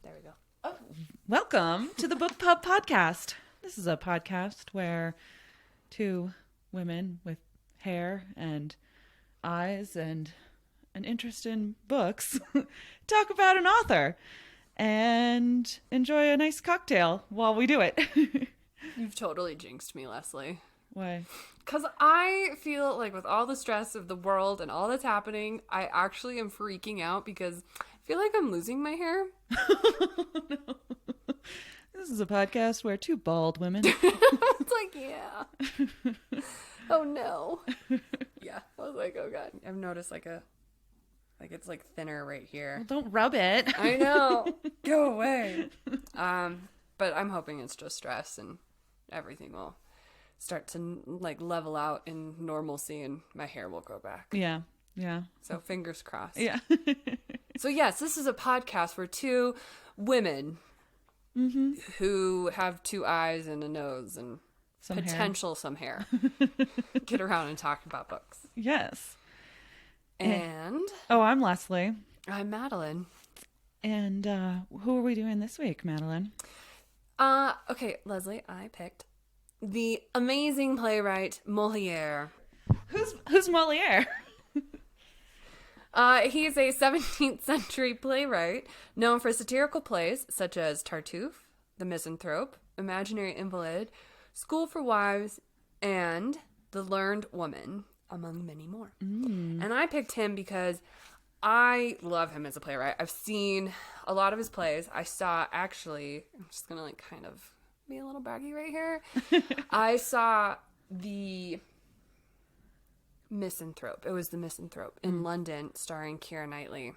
There we go. Oh, welcome to the Book Pub Podcast. This is a podcast where two women with hair and eyes and an interest in books talk about an author and enjoy a nice cocktail while we do it. You've totally jinxed me, Lesley. Why? Because I feel like with all the stress of the world and all that's happening, I actually am freaking out because I feel like I'm losing my hair. No. This is a podcast where two bald women. It's like, yeah. Oh no. Yeah. I was like, oh god. I've noticed it's like thinner right here. Well, don't rub it. I know. Go away. But I'm hoping it's just stress and everything will start to like level out in normalcy and my hair will grow back. Yeah. Yeah. So fingers crossed. Yeah. So yes, this is a podcast where two women who have two eyes and a nose and some hair get around and talk about books. Yes. And oh, I'm Lesley. I'm Madeline. And who are we doing this week, Madeline? Okay, Lesley, I picked the amazing playwright Moliere. Who's Moliere? He's a 17th century playwright known for satirical plays such as Tartuffe, The Misanthrope, Imaginary Invalid, School for Wives, and The Learned Woman, among many more. And I picked him because I love him as a playwright. I've seen a lot of his plays. I saw, actually, I'm just going to like kind of be a little braggy right here. I saw The Misanthrope. It was The Misanthrope in London, starring Keira Knightley.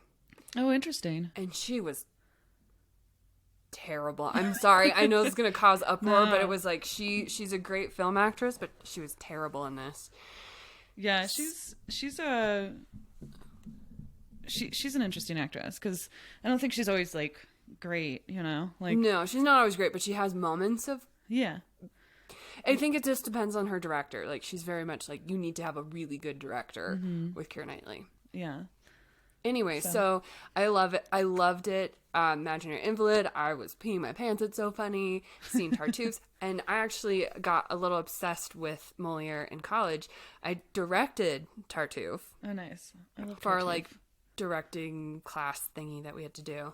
Oh, interesting. And she was terrible. I'm sorry. I know it's going to cause uproar, but it was like she's a great film actress, but she was terrible in this. Yeah, she's an interesting actress because I don't think she's always like great, you know? Like no, she's not always great, but she has moments of yeah. I think it just depends on her director. Like she's very much like you need to have a really good director with Keira Knightley. Yeah. Anyway, so I love it. I loved it. Imaginary Invalid. I was peeing my pants. It's so funny. Seeing Tartuffes. And I actually got a little obsessed with Moliere in college. I directed Tartuffe. Oh, nice. I love for Tartuffe. like directing class thingy that we had to do.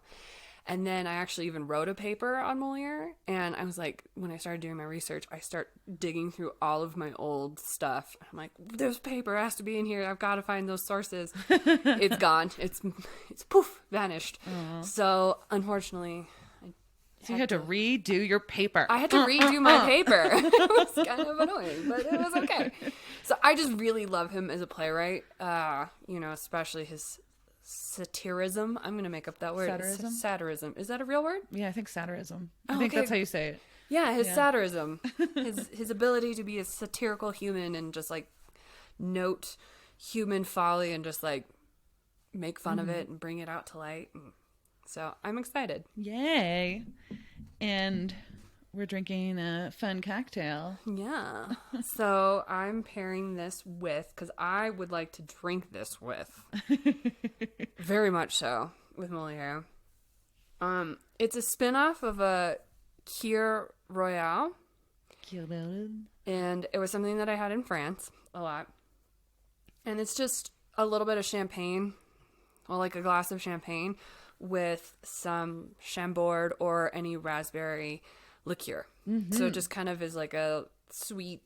And then I actually even wrote a paper on Moliere. And I was like, when I started doing my research, I start digging through all of my old stuff. I'm like, this paper has to be in here. I've got to find those sources. It's gone. It's poof, vanished. Aww. So unfortunately, so you had to redo your paper. I had to redo my paper. It was kind of annoying, but it was okay. So I just really love him as a playwright. Especially his satirism. I'm going to make up that word. Satirism? Satirism. Is that a real word? Yeah, I think satirism. I think that's how you say it. Yeah, his satirism. his ability to be a satirical human and just like note human folly and just like make fun of it and bring it out to light. So I'm excited. Yay. And we're drinking a fun cocktail. Yeah. So I'm pairing this with, because I would like to drink this with, very much so, with Moliere. It's a spin-off of a Kir Royal. And it was something that I had in France a lot. And it's just a little bit of champagne, or like a glass of champagne, with some Chambord or any raspberry liqueur. So it just kind of is like a sweet,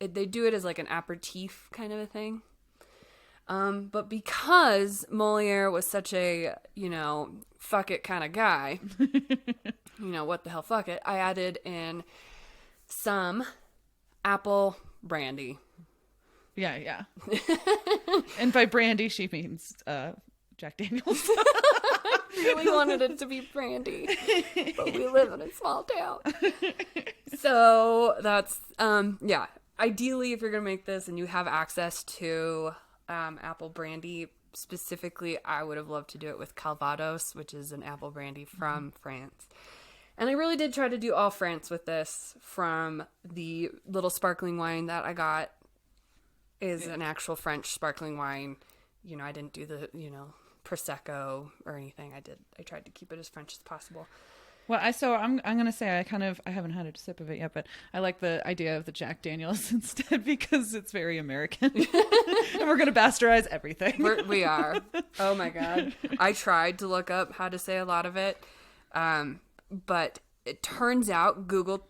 they do it as like an aperitif kind of a thing. But because Moliere was such a, fuck it kind of guy, what the hell, fuck it, I added in some apple brandy. Yeah. And by brandy, she means Jack Daniels. Really wanted it to be brandy, but we live in a small town. So that's, ideally if you're going to make this and you have access to apple brandy, specifically, I would have loved to do it with Calvados, which is an apple brandy from France. And I really did try to do all France with this. From the little sparkling wine that I got is an actual French sparkling wine. I didn't do the, Prosecco or anything. I tried to keep it as French as possible. Well, I'm gonna say I haven't had a sip of it yet, but I like the idea of the Jack Daniels instead because it's very American, and we're gonna bastardize everything. We are. Oh my god! I tried to look up how to say a lot of it, but it turns out Google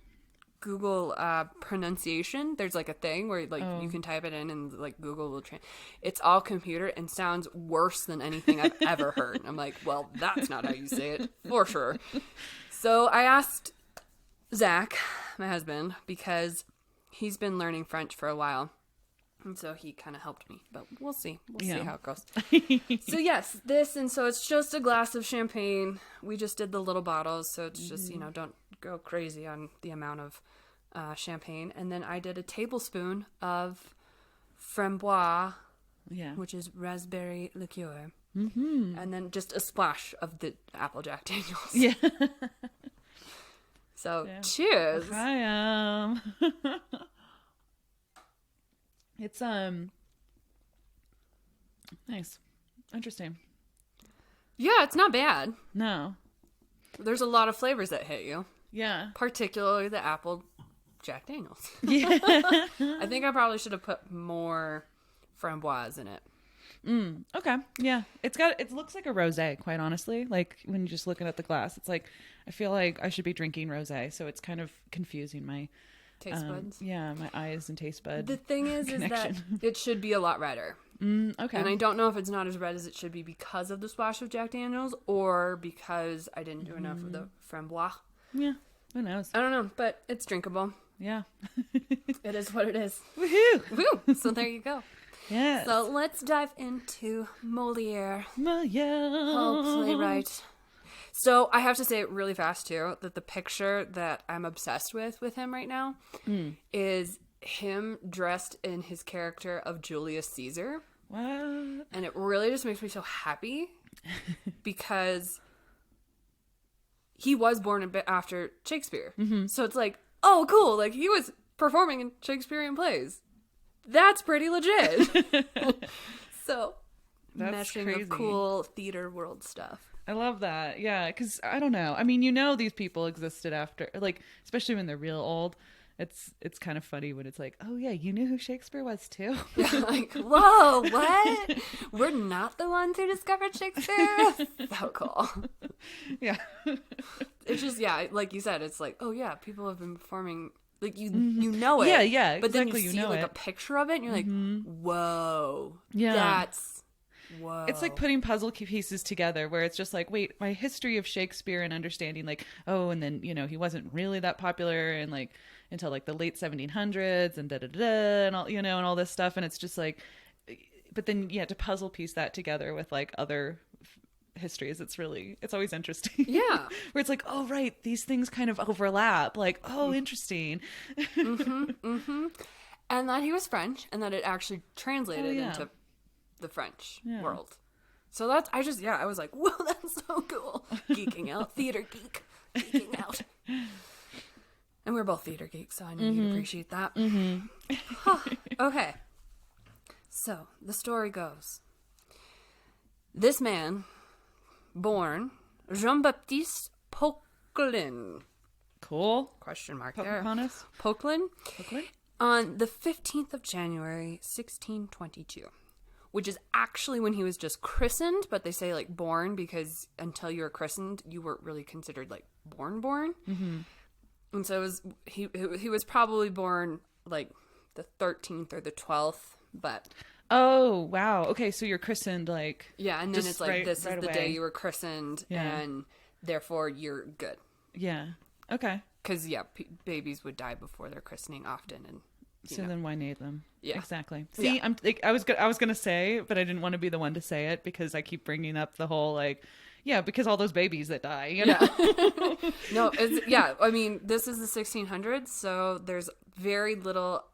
pronunciation. There's like a thing where like you can type it in and like Google will it's all computer and sounds worse than anything I've ever heard. I'm like, well, that's not how you say it for sure. So I asked Zach, my husband, because he's been learning French for a while. And so he kind of helped me, but we'll see. We'll see how it goes. So yes, so it's just a glass of champagne. We just did the little bottles. So it's just, don't go crazy on the amount of champagne. And then I did a tablespoon of framboise, which is raspberry liqueur. Mm-hmm. And then just a splash of the apple Jack Daniels. Yeah. So cheers. Hi, It's nice. Interesting. Yeah, it's not bad. No. There's a lot of flavors that hit you. Yeah. Particularly the apple Jack Daniels. Yeah. I think I probably should have put more framboise in it. Okay. Yeah. It looks like a rosé, quite honestly. Like when you're just looking at the glass, it's like I feel like I should be drinking rosé, so it's kind of confusing my taste buds. Yeah, my eyes and taste bud. The thing is that it should be a lot redder. Okay. And I don't know if it's not as red as it should be because of the splash of Jack Daniels or because I didn't do enough of the framboise. Yeah. Who knows? I don't know, but it's drinkable. Yeah. It is what it is. Woohoo! Woo! So there you go. Yeah. So let's dive into Moliere. Moliere. Oh, playwright. So I have to say really fast too that the picture that I'm obsessed with him right now is him dressed in his character of Julius Caesar. What? And it really just makes me so happy because he was born a bit after Shakespeare. Mm-hmm. So it's like, oh, cool. Like he was performing in Shakespearean plays. That's pretty legit. So That's meshing crazy. of cool theater world stuff. I love that. Yeah, because I don't know. I mean, these people existed after, like, especially when they're real old. It's kind of funny when it's like, oh yeah, you knew who Shakespeare was too. Yeah, like, whoa, what? We're not the ones who discovered Shakespeare? So cool. Yeah. It's just, like you said, it's like, oh yeah, people have been performing, like you know it. Yeah, but then exactly, you see like a picture of it and you're like, whoa. Yeah. Whoa. It's like putting puzzle pieces together where it's just like, wait, my history of Shakespeare and understanding like, oh, and then, he wasn't really that popular and like until like the late 1700s and and all, and all this stuff. And it's just like, but then you have to puzzle piece that together with like other histories. It's always interesting. Yeah. Where it's like, oh, right, these things kind of overlap. Like, oh, interesting. And that he was French and that it actually translated into the French world. So that's, I was like, whoa, that's so cool. Geeking out, theater geek, geeking out. And we're both theater geeks, so I know you'd appreciate that. Okay. So the story goes. This man, born Jean-Baptiste Poquelin. Cool. Question mark Pocahontas? there. Poquelin. Poquelin? On the 15th of January, 1622. Which is actually when he was just christened, but they say like born because until you were christened, you weren't really considered like born. Mm-hmm. And so he was probably born like the 13th or the 12th, but oh wow, okay, so you're christened like and then it's like this is the away. day you were christened, and therefore you're good. Yeah, okay. Because babies would die before their christening often, and so then why name them? Yeah, exactly. See, I'm like, I was gonna say, but I didn't want to be the one to say it because I keep bringing up the whole like, because all those babies that die. No, I mean, this is the 1600s, so there's very little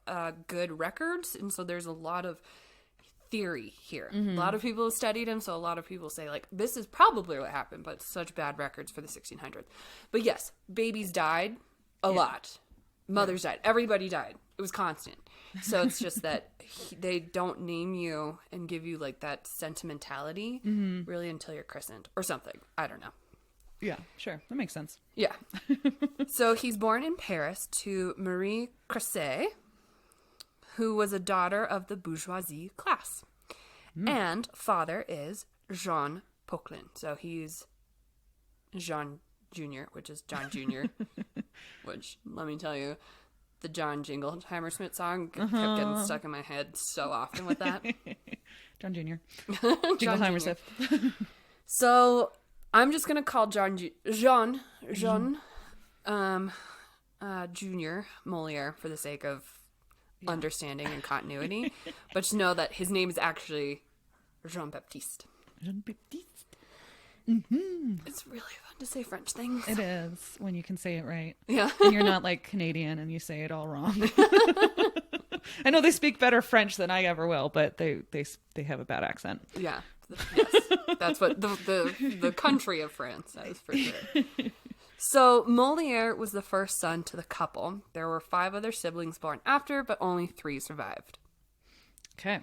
good records, and so there's a lot of theory here. A lot of people have studied him, so a lot of people say like this is probably what happened, but such bad records for the 1600s. But yes, babies died a lot. Mothers died. Everybody died. it was constant. So it's just that they don't name you and give you like that sentimentality really until you're christened or something. I don't know. Yeah, sure. That makes sense. Yeah. So he's born in Paris to Marie Cressay, who was a daughter of the bourgeoisie class. And father is Jean Poquelin. So he's Jean Jr., which is John Jr., which, let me tell you, the John Jingleheimer-Smith song kept getting stuck in my head so often with that. John Jr. John Jingleheimer-Smith. So I'm just going to call Jean Jr. Moliere for the sake of understanding and continuity. But just know that his name is actually Jean-Baptiste. Jean-Baptiste. It's really fun to say French things. It is, when you can say it right. Yeah. And you're not like Canadian and you say it all wrong. I know they speak better French than I ever will, but they have a bad accent. Yeah. Yes. That's what the country of France says for sure. So Moliere was the first son to the couple. There were 5 other siblings born after, but only 3 survived. Okay.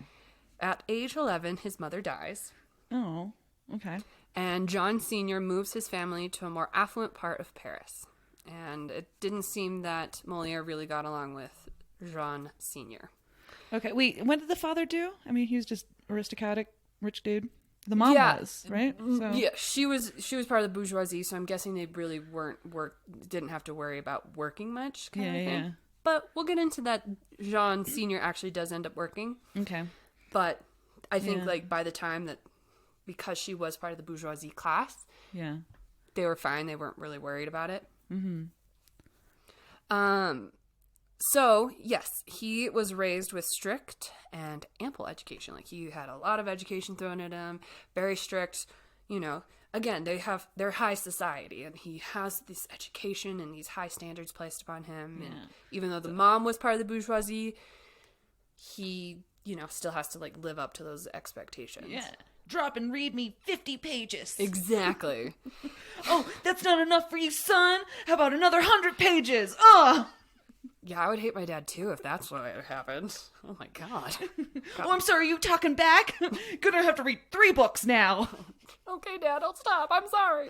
At age 11, his mother dies. Oh, okay. And John Sr. moves his family to a more affluent part of Paris. And it didn't seem that Moliere really got along with Jean Sr. Okay, wait, what did the father do? I mean, he was just aristocratic, rich dude. The mom was, right? So... Yeah, she was part of the bourgeoisie, so I'm guessing they really didn't have to worry about working much. Kind of thing. Yeah. But we'll get into that. Jean Sr. actually does end up working. Okay. But I think like by the time that, because she was part of the bourgeoisie class, they were fine. They weren't really worried about it. So, yes, he was raised with strict and ample education. Like, he had a lot of education thrown at him, very strict, you know. Again, they're high society, and he has this education and these high standards placed upon him. And even though the mom was part of the bourgeoisie, he, you know, still has to, like, live up to those expectations. Yeah. Drop and read me 50 pages. Exactly. Oh, that's not enough for you, son? How about another 100 pages? Ugh! Yeah, I would hate my dad, too, if that's what happened. Oh, my God. Oh, I'm sorry, are you talking back? Gonna have to read 3 books now. Okay, Dad, I'll stop. I'm sorry.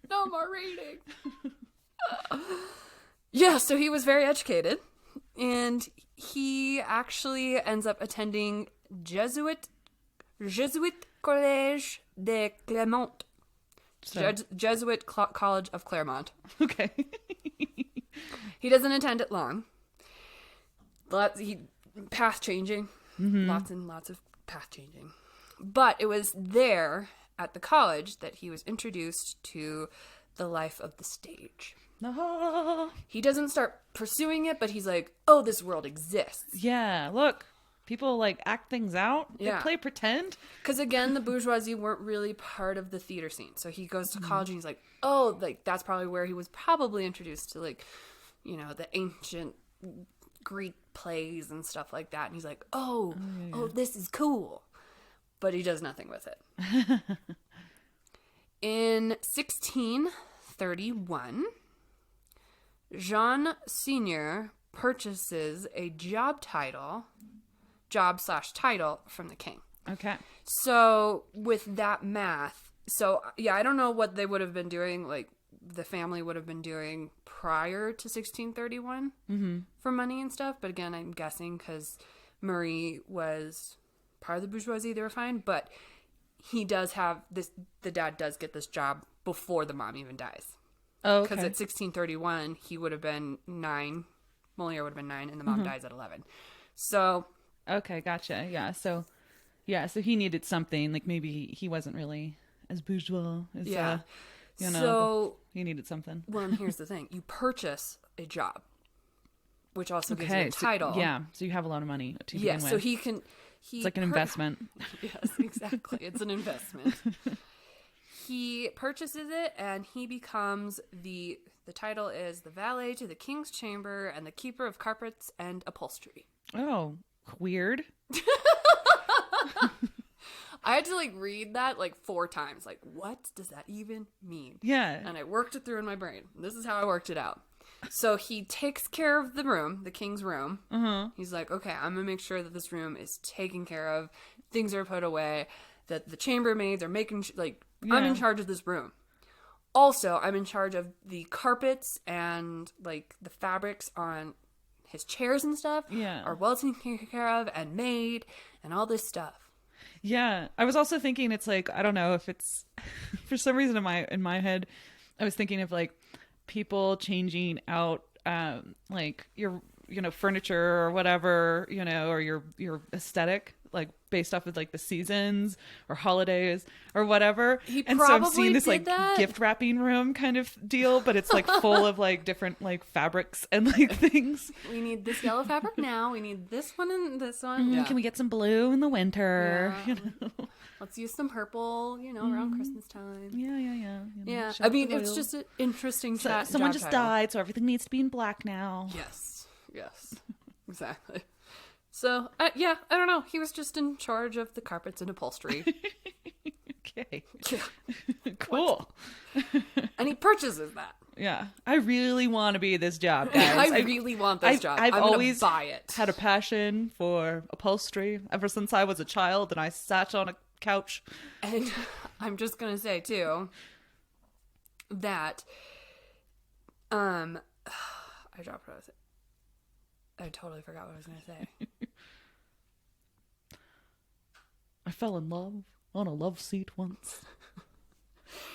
No more reading. Yeah, so he was very educated. And he actually ends up attending Jesuit Collège de Clermont. Jesuit College of Claremont. Okay. He doesn't attend it long. Path changing. Lots and lots of path changing. But it was there at the college that he was introduced to the life of the stage. No. He doesn't start pursuing it, but he's like, oh, this world exists. Yeah, look. People, like, act things out. They play pretend. Because, again, the bourgeoisie weren't really part of the theater scene. So he goes to college and he's like, oh, like, that's probably where he was probably introduced to, like, you know, the ancient Greek plays and stuff like that. And he's like, oh, this is cool. But he does nothing with it. In 1631, Jean Sr. purchases a job/title from the king. Okay. So with that math, I don't know what they would have been doing, like the family would have been doing prior to 1631 for money and stuff. But again, I'm guessing because Marie was part of the bourgeoisie, they were fine. But he does have this, the dad does get this job before the mom even dies. Oh, because at 1631, he would have been 9, Moliere would have been 9, and the mom dies at 11. So... Okay, gotcha. Yeah, so he needed something. Like, maybe he wasn't really as bourgeois as, you know. So, he needed something. Well, and here's the thing. You purchase a job, which also gives you a title. So you have a lot of money to begin with. So he can... It's like an investment. Yes, exactly. It's an investment. He purchases it, and he becomes the title is the valet to the king's chamber and the keeper of carpets and upholstery. Oh, weird. I had to like read that like 4 times. Like, what does that even mean? Yeah. And I worked it through in my brain. This is how I worked it out. So he takes care of the room, the king's room. He's like, okay, I'm going to make sure that this room is taken care of. Things are put away. That the chambermaids are making, I'm in charge of this room. Also, I'm in charge of the carpets and, like, the fabrics on his chairs and stuff. Are well taken care of and made and all this stuff. Yeah. I was also thinking it's like, I don't know if it's, for some reason in my head, I was thinking of, like, people changing out, like, your, furniture or whatever, or your aesthetic, like, based off of, like, the seasons or holidays or whatever. And so I'm seeing this, like, that gift wrapping room kind of deal, but it's, like, full of, like, different, like, fabrics and, like, things. We need this yellow fabric now. We need this one and this one. Can we get some blue in the winter? Yeah. Let's use some purple, around Christmas time. Yeah. I mean, it's just an interesting chat. Someone just died, so everything needs to be in black now. Yes. Exactly. So, I don't know. He was just in charge of the carpets and upholstery. Okay. Yeah. Cool. And he purchases that. Yeah. I really want to be this job, guys. I really want this job. I've always buy it. Had a passion for upholstery ever since I was a child, and I sat on a couch. And I'm just going to say, too, that, I dropped what I was saying. I totally forgot what I was going to say. I fell in love on a love seat once.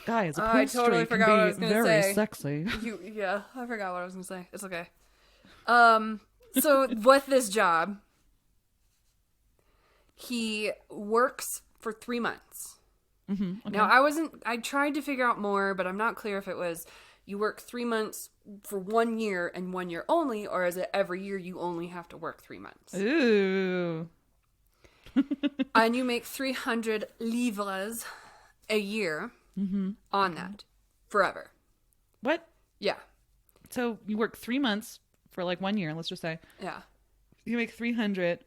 Guys, I totally forgot what I was going to say. Very sexy. I forgot what I was going to say. It's okay. So with this job, he works for 3 months. Okay. Now, I tried to figure out more, but I'm not clear if it was you work 3 months for 1 year and 1 year only, or is it every year you only have to work 3 months? Ooh. And you make 300 livres a year on that forever. What? Yeah. So you work 3 months for like 1 year, let's just say. Yeah. You make 300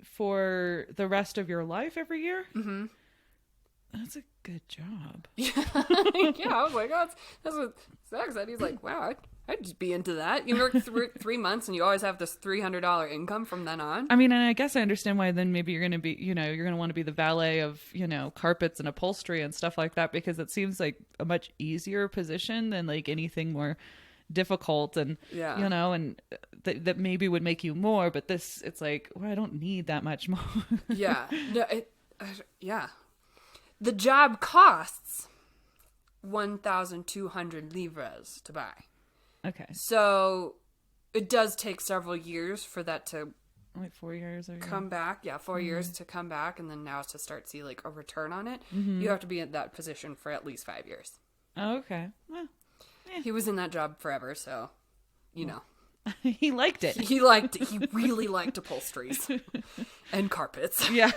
for the rest of your life every year? Mm-hmm. That's a good job. Yeah. I was like, that's what Zach said. He's like, wow, I'd just be into that. You work 3 months and you always have this $300 income from then on. I mean, and I guess I understand why then maybe you're going to be, you're going to want to be the valet of, carpets and upholstery and stuff like that, because it seems like a much easier position than like anything more difficult and, and that maybe would make you more. But this, it's like, well, I don't need that much more. Yeah. No, yeah. The job costs 1,200 livres to buy. Okay. So it does take several years for that to like 4 years or come back. Yeah, 4 years to come back, and then now to start see like a return on it. You have to be in that position for at least 5 years. Oh, okay. Well, he was in that job forever, so he liked it. He liked it. He really liked upholsteries and carpets. Yeah.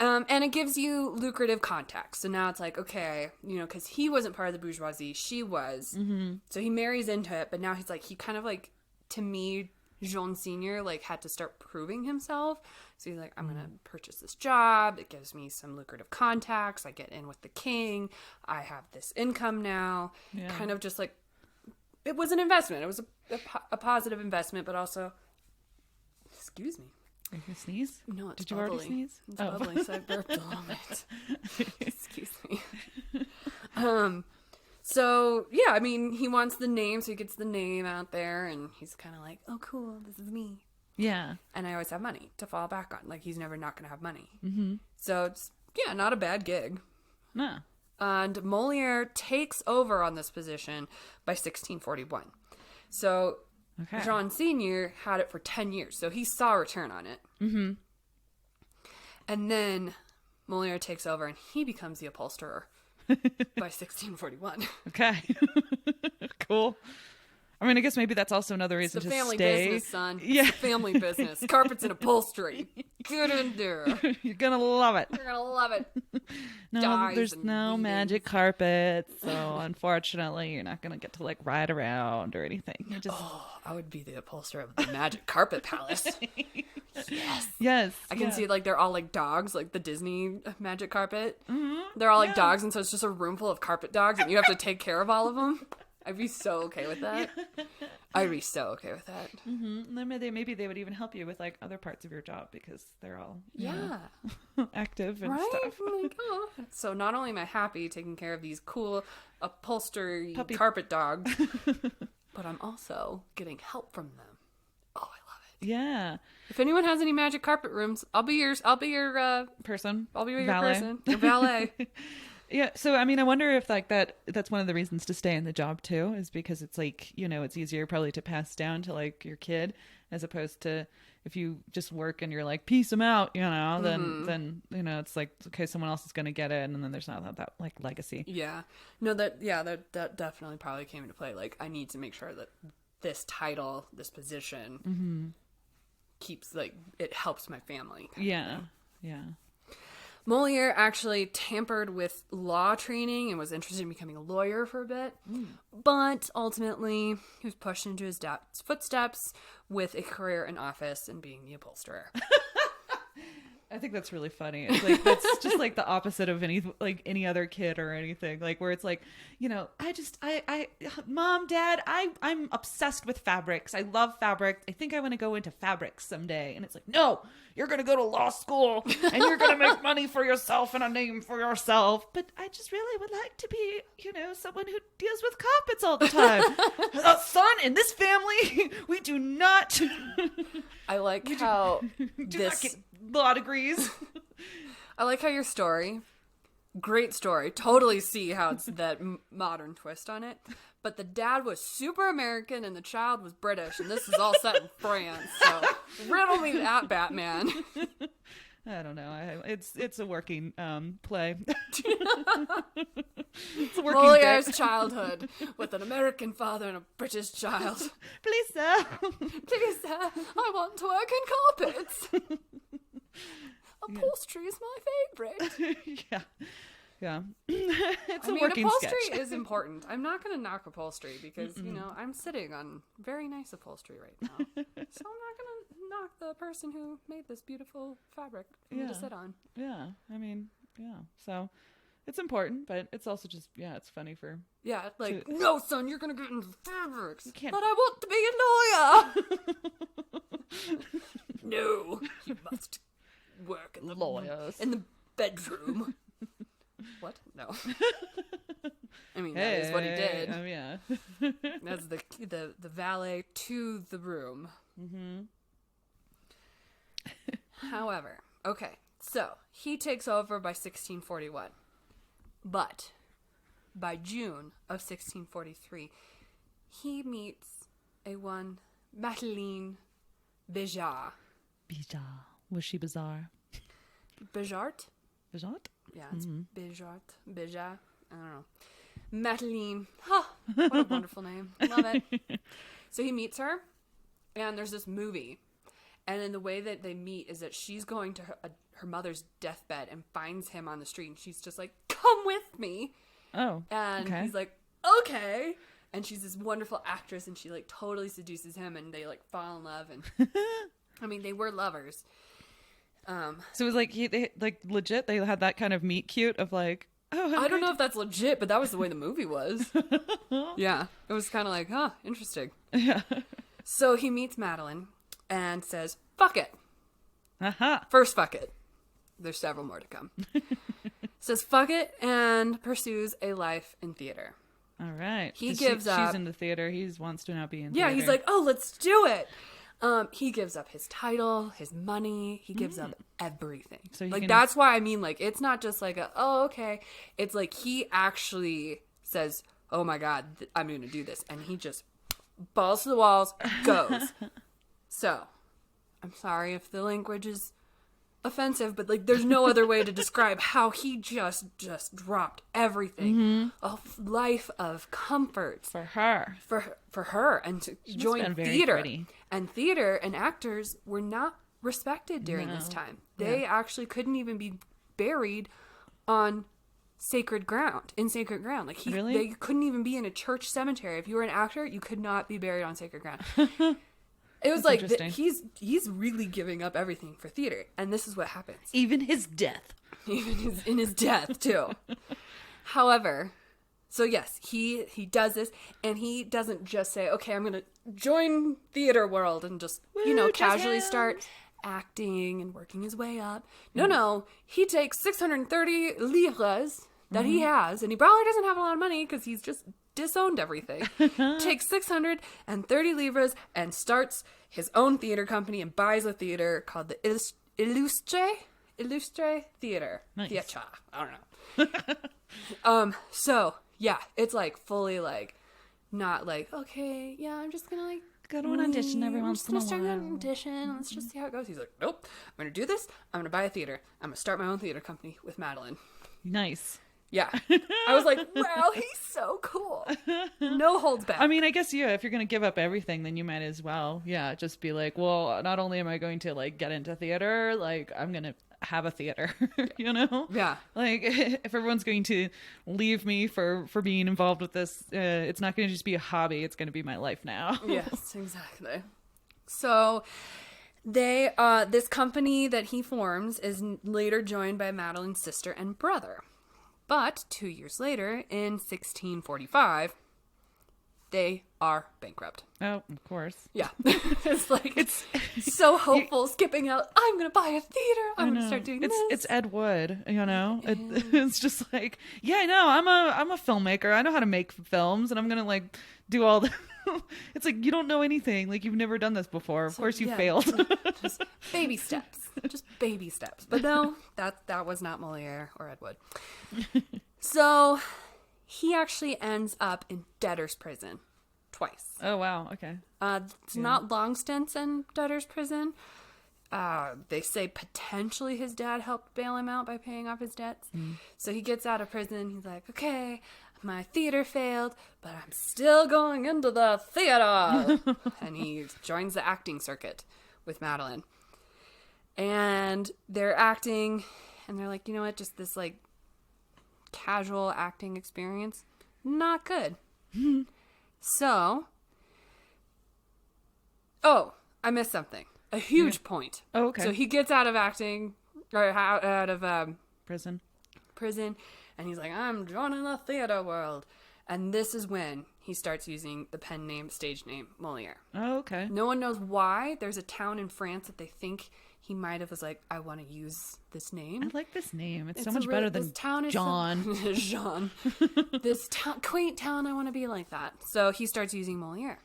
And it gives you lucrative contacts. So now it's like, okay, because he wasn't part of the bourgeoisie, she was. Mm-hmm. So he marries into it, but now he's like, he kind of like, to me, Jean Senior like had to start proving himself. So he's like, I'm going to purchase this job. It gives me some lucrative contacts. I get in with the king. I have this income now. Yeah. Kind of just like, it was an investment. It was a positive investment, but also, excuse me. Are you going to sneeze? No, it's Did bubbly. You already sneeze? It's bubbly, so I burped a little bit. Excuse me. So, yeah, I mean, he wants the name, so he gets the name out there, and he's kind of like, oh, cool, this is me. Yeah. And I always have money to fall back on. Like, he's never not going to have money. Mm-hmm. So, it's, not a bad gig. No. And Moliere takes over on this position by 1641. So... Okay. Jean Senior had it for 10 years, so he saw a return on it. Mm-hmm. And then Moliere takes over, and he becomes the upholsterer by 1641. Okay. Cool. I mean, I guess maybe that's also another reason to stay. It's the family business, son. Yeah. It's the family business. Carpets and upholstery. Good and dear. You're going to love it. You're going to love it. No, there's no magic carpet, so unfortunately you're not going to get to like ride around or anything. I would be the upholsterer of the magic carpet palace. Yes. I can see like they're all like dogs, like the Disney magic carpet. Mm-hmm. They're all like dogs, and so it's just a room full of carpet dogs, and you have to take care of all of them. I'd be so okay with that. I'd be so okay with that. Mm-hmm. Maybe they would even help you with like other parts of your job because they're all active and right? stuff. I'm like, oh. So not only am I happy taking care of these cool upholstery Puppy. carpet dogs, but I'm also getting help from them. Oh, I love it. Yeah. If anyone has any magic carpet rooms, I'll be your Person. I'll be your Valet. person. Your valet. Yeah, so I mean, I wonder if like that's one of the reasons to stay in the job too, is because it's like, you know, it's easier probably to pass down to like your kid as opposed to if you just work and you're like, peace them out, you know, then you know, it's like, okay, someone else is going to get it, and then there's not that like legacy. Yeah. No, that definitely probably came into play. Like, I need to make sure that this title, this position keeps, like, it helps my family. Yeah. Yeah. Moliere actually tampered with law training and was interested in becoming a lawyer for a bit. But ultimately, he was pushed into his dad's footsteps with a career in office and being the upholsterer. I think that's really funny. It's like, that's just like the opposite of any other kid or anything, like where it's like, you know, Mom, Dad, I'm obsessed with fabrics. I love fabric. I think I want to go into fabrics someday. And it's like, no, you're going to go to law school and you're going to make money for yourself and a name for yourself. But I just really would like to be, you know, someone who deals with carpets all the time. Son, in this family, we do not. I like how do not get law degrees. I like how your story, great story, totally see how it's that modern twist on it. But the dad was super American and the child was British, and this is all set in France. So riddle me that, Batman. I don't know. It's a working play. It's a working Moliere's deck. childhood with an American father and a British child. Please, sir. Please, sir, I want to work in carpets. Upholstery is my favorite. Yeah. It's a working upholstery sketch. is important. I'm not going to knock upholstery because, you know, I'm sitting on very nice upholstery right now. So I'm not going to knock the person who made this beautiful fabric for me to sit on. Yeah. I mean, yeah. So it's important, but it's also just, it's funny for... Yeah, like, no, son, you're going to get into fabrics. You can't... But I want to be a lawyer. No, you must work in the lawyers. In the bedroom. What? No. I mean, that is what he did. Yeah. That's the valet to the room. However, okay, so he takes over by 1641. But by June of 1643, he meets a one Madeline Béjart. Bizarre. Was she bizarre? Béjart? Béjart? Yeah, it's Béjart. I don't know. Madeline. Oh, what a wonderful name. Love it. So he meets her, and there's this movie. And then the way that they meet is that she's going to her mother's deathbed and finds him on the street. And she's just like, come with me. Oh, and okay. He's like, okay. And she's this wonderful actress, and she like totally seduces him, and they like fall in love. And I mean, they were lovers. So it was like they like legit. They had that kind of meet cute of like, oh, I don't know if that's legit, but that was the way the movie was. Yeah, it was kind of like, huh, interesting. Yeah. So he meets Madeline and says, "Fuck it." First, fuck it. There's several more to come. Says fuck it and pursues a life in theater. All right. He gives up. She's in the theater. He wants to not be in. Yeah, theater. he's like, oh, let's do it. He gives up his title, his money. He gives up everything. So like that's why I mean, like, it's not just like oh, okay. It's like he actually says, oh my God, I'm going to do this, and he just balls to the walls, goes. So, I'm sorry if the language is offensive, but like there's no other way to describe how he just dropped everything. A life of comfort for her and to join theater. And theater and actors were not respected during this time. They actually couldn't even be buried on sacred ground. Like they couldn't even be in a church cemetery. If you were an actor, you could not be buried on sacred ground. It was like he's really giving up everything for theater, and this is what happens. Even his death. Even in his death too. However, So yes, he does this, and he doesn't just say, okay, I'm going to join theater world and just, casually start acting and working his way up. No, he takes 630 livres that he has, and he probably doesn't have a lot of money because he's just disowned everything. Takes 630 livres and starts his own theater company and buys a theater called the Illustre Theater. Nice. Theatre. I don't know. So yeah, it's like fully like not like, okay, yeah, I'm just gonna like go to an audition every once in a while. Start an audition. Let's just see how it goes. He's like, nope, I'm gonna do this. I'm gonna buy a theater. I'm gonna start my own theater company with Madeline. Nice. Yeah. I was like, wow, he's so cool. No holds back. I mean, I guess, if you're going to give up everything, then you might as well, just be like, well, not only am I going to, like, get into theater, like, I'm going to have a theater, Yeah. Like, if everyone's going to leave me for being involved with this, it's not going to just be a hobby. It's going to be my life now. Yes, exactly. So this company that he forms is later joined by Madeline's sister and brother. But 2 years later, in 1645, they are bankrupt. Oh, of course. Yeah. it's so hopeful, skipping out, I'm going to buy a theater. I'm going to start doing this. It's Ed Wood, It's just like, I know, I'm a filmmaker. I know how to make films, and I'm going to, like, do all the... It's like, you don't know anything. Like, you've never done this before. Of course you failed. Just baby steps. Just baby steps. But no, that was not Moliere or Ed Wood. So he actually ends up in debtor's prison twice. Oh, wow. Okay. It's not long stints in debtor's prison. They say potentially his dad helped bail him out by paying off his debts. So he gets out of prison. He's like, okay, my theater failed, but I'm still going into the theater. And he joins the acting circuit with Madeline. And they're acting, and they're like, you know what, just this, like, casual acting experience, not good. So, I missed something. A huge point. Oh, okay. So he gets out of acting, or out of prison, and he's like, I'm joining the theater world. And this is when he starts using the pen name, stage name, Moliere. Oh, okay. No one knows why. There's a town in France that they think he might have was like, I want to use this name. I like this name. It's so much better than John. Jean. This quaint town, I want to be like that. So he starts using Moliere.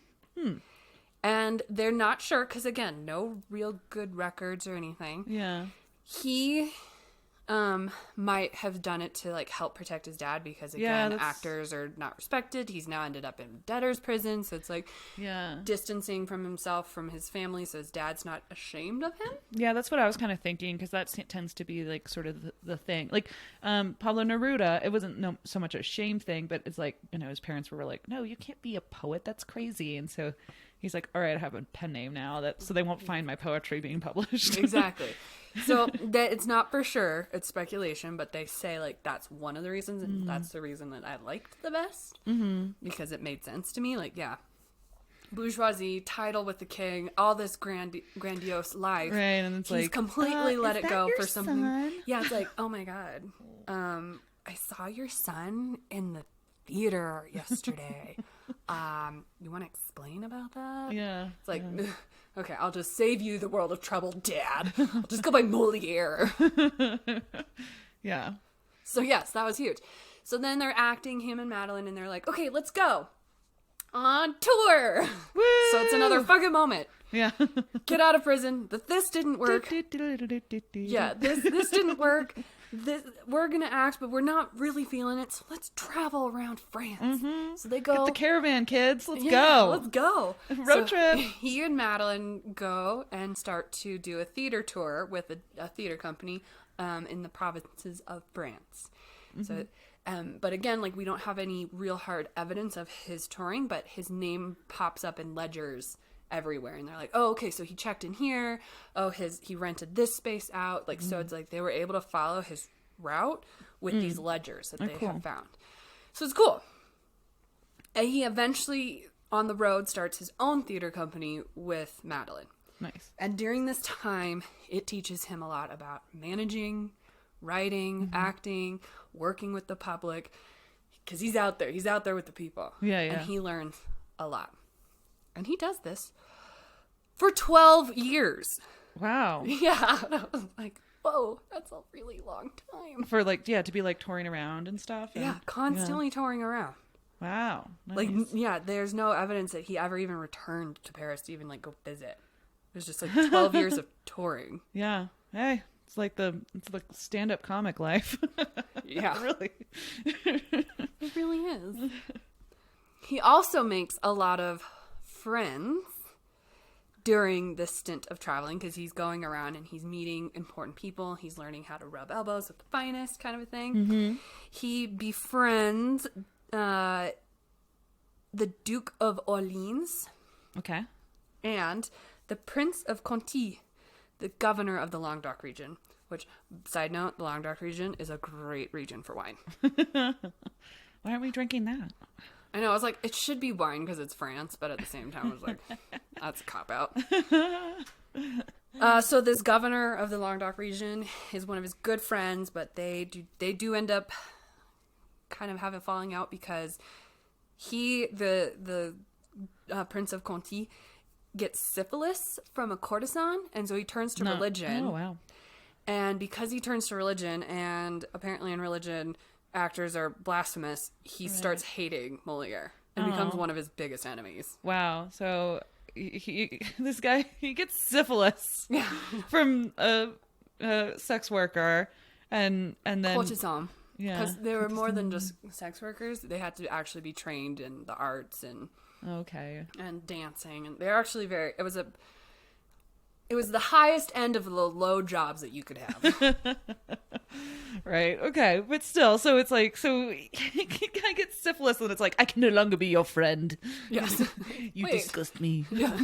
And they're not sure, because again, no real good records or anything. Yeah. He might have done it to like help protect his dad, because again, actors are not respected. He's now ended up in debtor's prison, so it's like distancing from himself from his family, so his dad's not ashamed of him. Yeah, that's what I was kind of thinking, because that tends to be like sort of the thing. Like Pablo Neruda, it wasn't so much a shame thing, but it's like, his parents were like, no, you can't be a poet, that's crazy. And so he's like, all right, I have a pen name now, so they won't find my poetry being published. Exactly. So that it's not for sure, it's speculation, but they say like that's one of the reasons, and that's the reason that I liked the best, because it made sense to me. Like, yeah, bourgeoisie, title with the king, all this grandiose life, right? And it's he's like completely let it go for something. Son? Yeah, it's like, oh my god, I saw your son in the theater yesterday. You want to explain about that? Yeah, it's like. Yeah. Okay, I'll just save you the world of trouble, Dad. I'll just go by Moliere. Yeah. So yes, that was huge. So then they're acting, him and Madeline, and they're like, okay, let's go on tour. Woo! So it's another fucking moment. Yeah. Get out of prison. This didn't work. Yeah, this didn't work. We're going to act, but we're not really feeling it. So let's travel around France. So they go. Get the caravan, kids. Let's go. Let's go. Road trip. He and Madeline go and start to do a theater tour with a theater company in the provinces of France. So, but again, like, we don't have any real hard evidence of his touring, but his name pops up in ledgers everywhere, and they're like, oh, okay, so he checked in here, he rented this space out, like, so it's like they were able to follow his route with these ledgers that they have found. So it's cool. And he eventually on the road starts his own theater company with Madeline. Nice. And during this time, it teaches him a lot about managing, writing, acting, working with the public. because he's out there with the people. Yeah. And he learns a lot. And he does this for 12 years. Wow. Yeah. And I was like, whoa, that's a really long time. For like, to be like touring around and stuff. And, Constantly touring around. Wow. Nice. Like, there's no evidence that he ever even returned to Paris to even like go visit. It was just like 12 years of touring. Yeah. Hey, it's like stand-up comic life. Yeah. Really. It really is. He also makes a lot of friends during this stint of traveling because he's going around and he's meeting important people. He's learning how to rub elbows with the finest kind of a thing. Mm-hmm. He befriends the Duke of Orleans. Okay. And the Prince of Conti, the governor of the Languedoc region. Which, side note, the Languedoc region is a great region for wine. Why aren't we drinking that? I know, I was like, it should be wine because it's France, but at the same time, I was like, that's a cop-out. So this governor of the Languedoc region is one of his good friends, but they do end up kind of having a falling out because the Prince of Conti gets syphilis from a courtesan, and so he turns to religion. Oh, wow. And because he turns to religion, and apparently in religion actors are blasphemous, he starts hating Moliere and becomes one of his biggest enemies. Wow. So this guy, he gets syphilis from a sex worker and then Courtesan. Yeah. Because they were more than just sex workers. They had to actually be trained in the arts and dancing, and they're actually it was the highest end of the low jobs that you could have. Right. Okay. But still, so it's like, he gets syphilis and it's like, I can no longer be your friend. Yes. You disgust me. Yeah.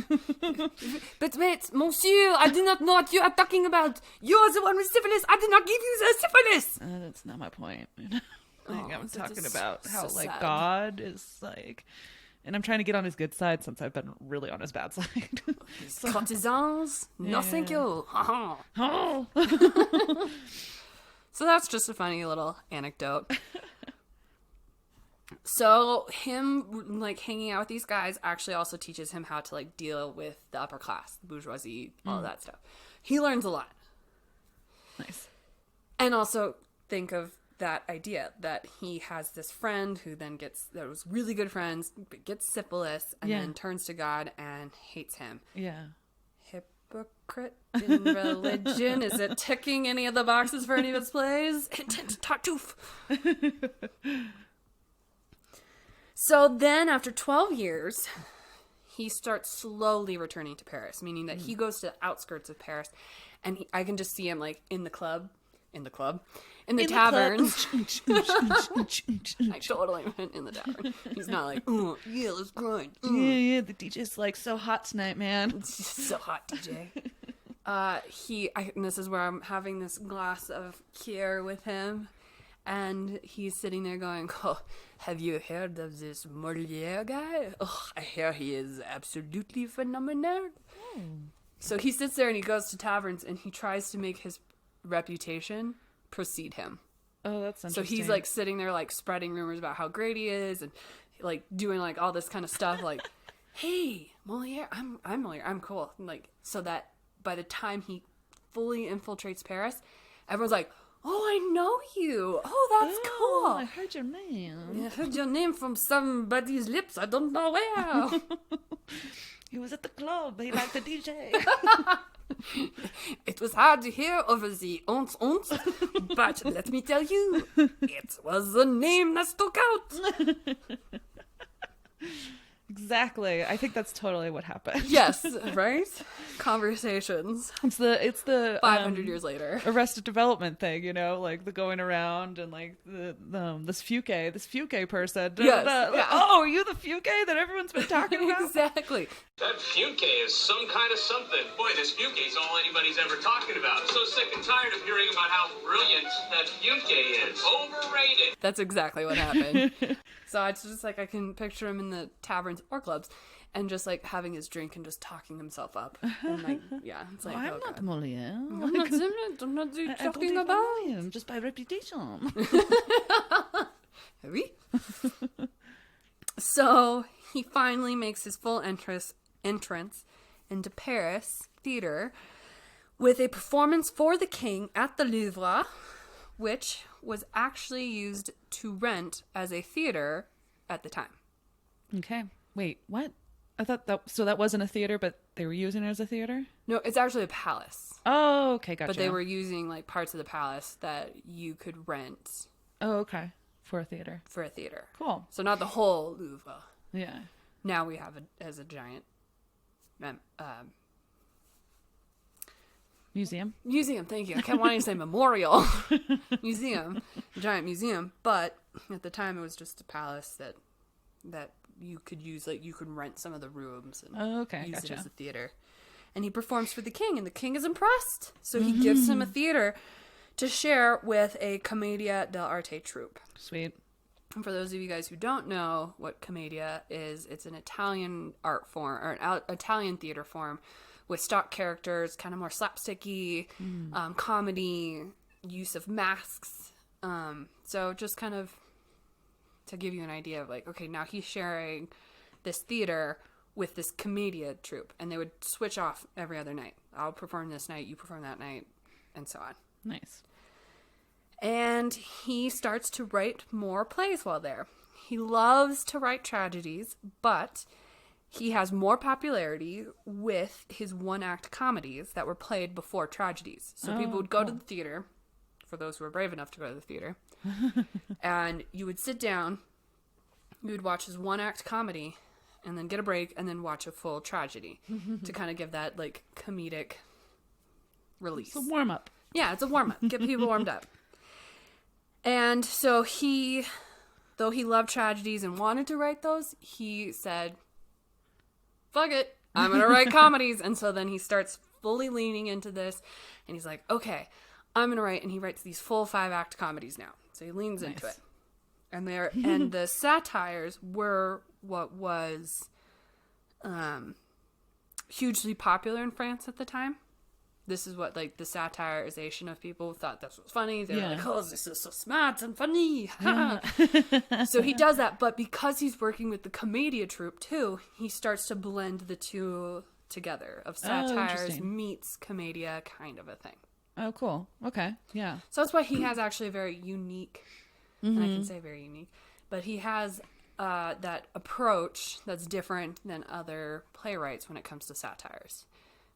But wait, monsieur, I do not know what you are talking about. You're the one with syphilis. I did not give you the syphilis. That's not my point. I'm talking just about how so like sad. God is like, and I'm trying to get on his good side since I've been really on his bad side. Courtesans? No, thank you. Oh. So that's just a funny little anecdote. So him like hanging out with these guys actually also teaches him how to like deal with the upper class, the bourgeoisie, all of that stuff. He learns a lot. Nice. And also think of that idea that he has this friend who then that was really good friends, but gets syphilis and then turns to God and hates him. Yeah. Hypocrite in religion. Is it ticking any of the boxes for any of its plays? Intent tartuffe. So then after 12 years, he starts slowly returning to Paris, meaning that he goes to the outskirts of Paris, and I can just see him like in the tavern. I totally went in the tavern. He's not like, oh, yeah, let's grind. Yeah, the DJ's like, so hot tonight, man. It's just so hot, DJ. And this is where I'm having this glass of Kir with him, and he's sitting there going, oh, have you heard of this Moliere guy? Oh, I hear he is absolutely phenomenal. So he sits there and he goes to taverns and he tries to make his reputation precede him. Oh, that's interesting. So he's like sitting there like spreading rumors about how great he is and like doing like all this kind of stuff like, hey, Moliere, I'm Moliere, I'm cool. And, like, so that by the time he fully infiltrates Paris, everyone's like, oh, I know you. Oh, that's cool. I heard your name. I heard your name from somebody's lips. I don't know where. He was at the club. He liked the DJ. It was hard to hear over the ons, but let me tell you, it was the name that stuck out. Exactly. I think that's totally what happened. Yes, right? Conversations. It's the 500 years later. Arrested Development thing, you know, like the going around and like this Fuke person. Yes. Yeah. Oh, are you the Fuke that everyone's been talking about? Exactly. That Fuke is some kind of something. Boy, this Fuke is all anybody's ever talking about. I'm so sick and tired of hearing about how brilliant that Fuke is. Overrated. That's exactly what happened. So it's just like I can picture him in the taverns or clubs and just like having his drink and just talking himself up. And like, yeah, it's like, I'm not Moliere. I'm not talking about. Him just by reputation. Oui. So he finally makes his full entrance into Paris theater with a performance for the king at the Louvre, which was actually used to rent as a theater at the time. Okay. Wait, what? I thought that wasn't a theater, but they were using it as a theater? No, it's actually a palace. Oh, okay, gotcha. But they were using like parts of the palace that you could rent. Oh, okay. For a theater. Cool. So not the whole Louvre. Yeah. Now we have it as a giant Museum. Thank you. I kept wanting to say memorial. Museum. A giant museum. But at the time it was just a palace that you could use, like you could rent some of the rooms and use it as a theater. And he performs for the king, and the king is impressed. So he gives him a theater to share with a Commedia dell'arte troupe. Sweet. And for those of you guys who don't know what Commedia is, it's an Italian art form, or an Italian theater form with stock characters, kind of more slapsticky, comedy, use of masks. So just kind of to give you an idea of like, okay, now he's sharing this theater with this Commedia troupe, and they would switch off every other night. I'll perform this night, you perform that night, and so on. Nice. And he starts to write more plays while there. He loves to write tragedies, but he has more popularity with his one-act comedies that were played before tragedies. So people would go to the theater, for those who are brave enough to go to the theater, and you would sit down, you would watch his one-act comedy, and then get a break, and then watch a full tragedy to kind of give that, like, comedic release. It's a warm-up. Yeah, it's a warm-up. Get people warmed up. And so though he loved tragedies and wanted to write those, he said, fuck it, I'm going to write comedies. And so then he starts fully leaning into this, and he's like, okay, I'm going to write, and he writes these full 5-act comedies now. So he leans into it. And and the satires were what was hugely popular in France at the time. This is what, like, the satirization of people thought this was funny. They were like, oh, this is so smart and funny. Yeah. So he does that, but because he's working with the Commedia troupe, too, he starts to blend the two together of satires meets Commedia kind of a thing. Oh, cool. Okay, yeah. So that's why he has actually a very unique, and I can say very unique, but he has that approach that's different than other playwrights when it comes to satires.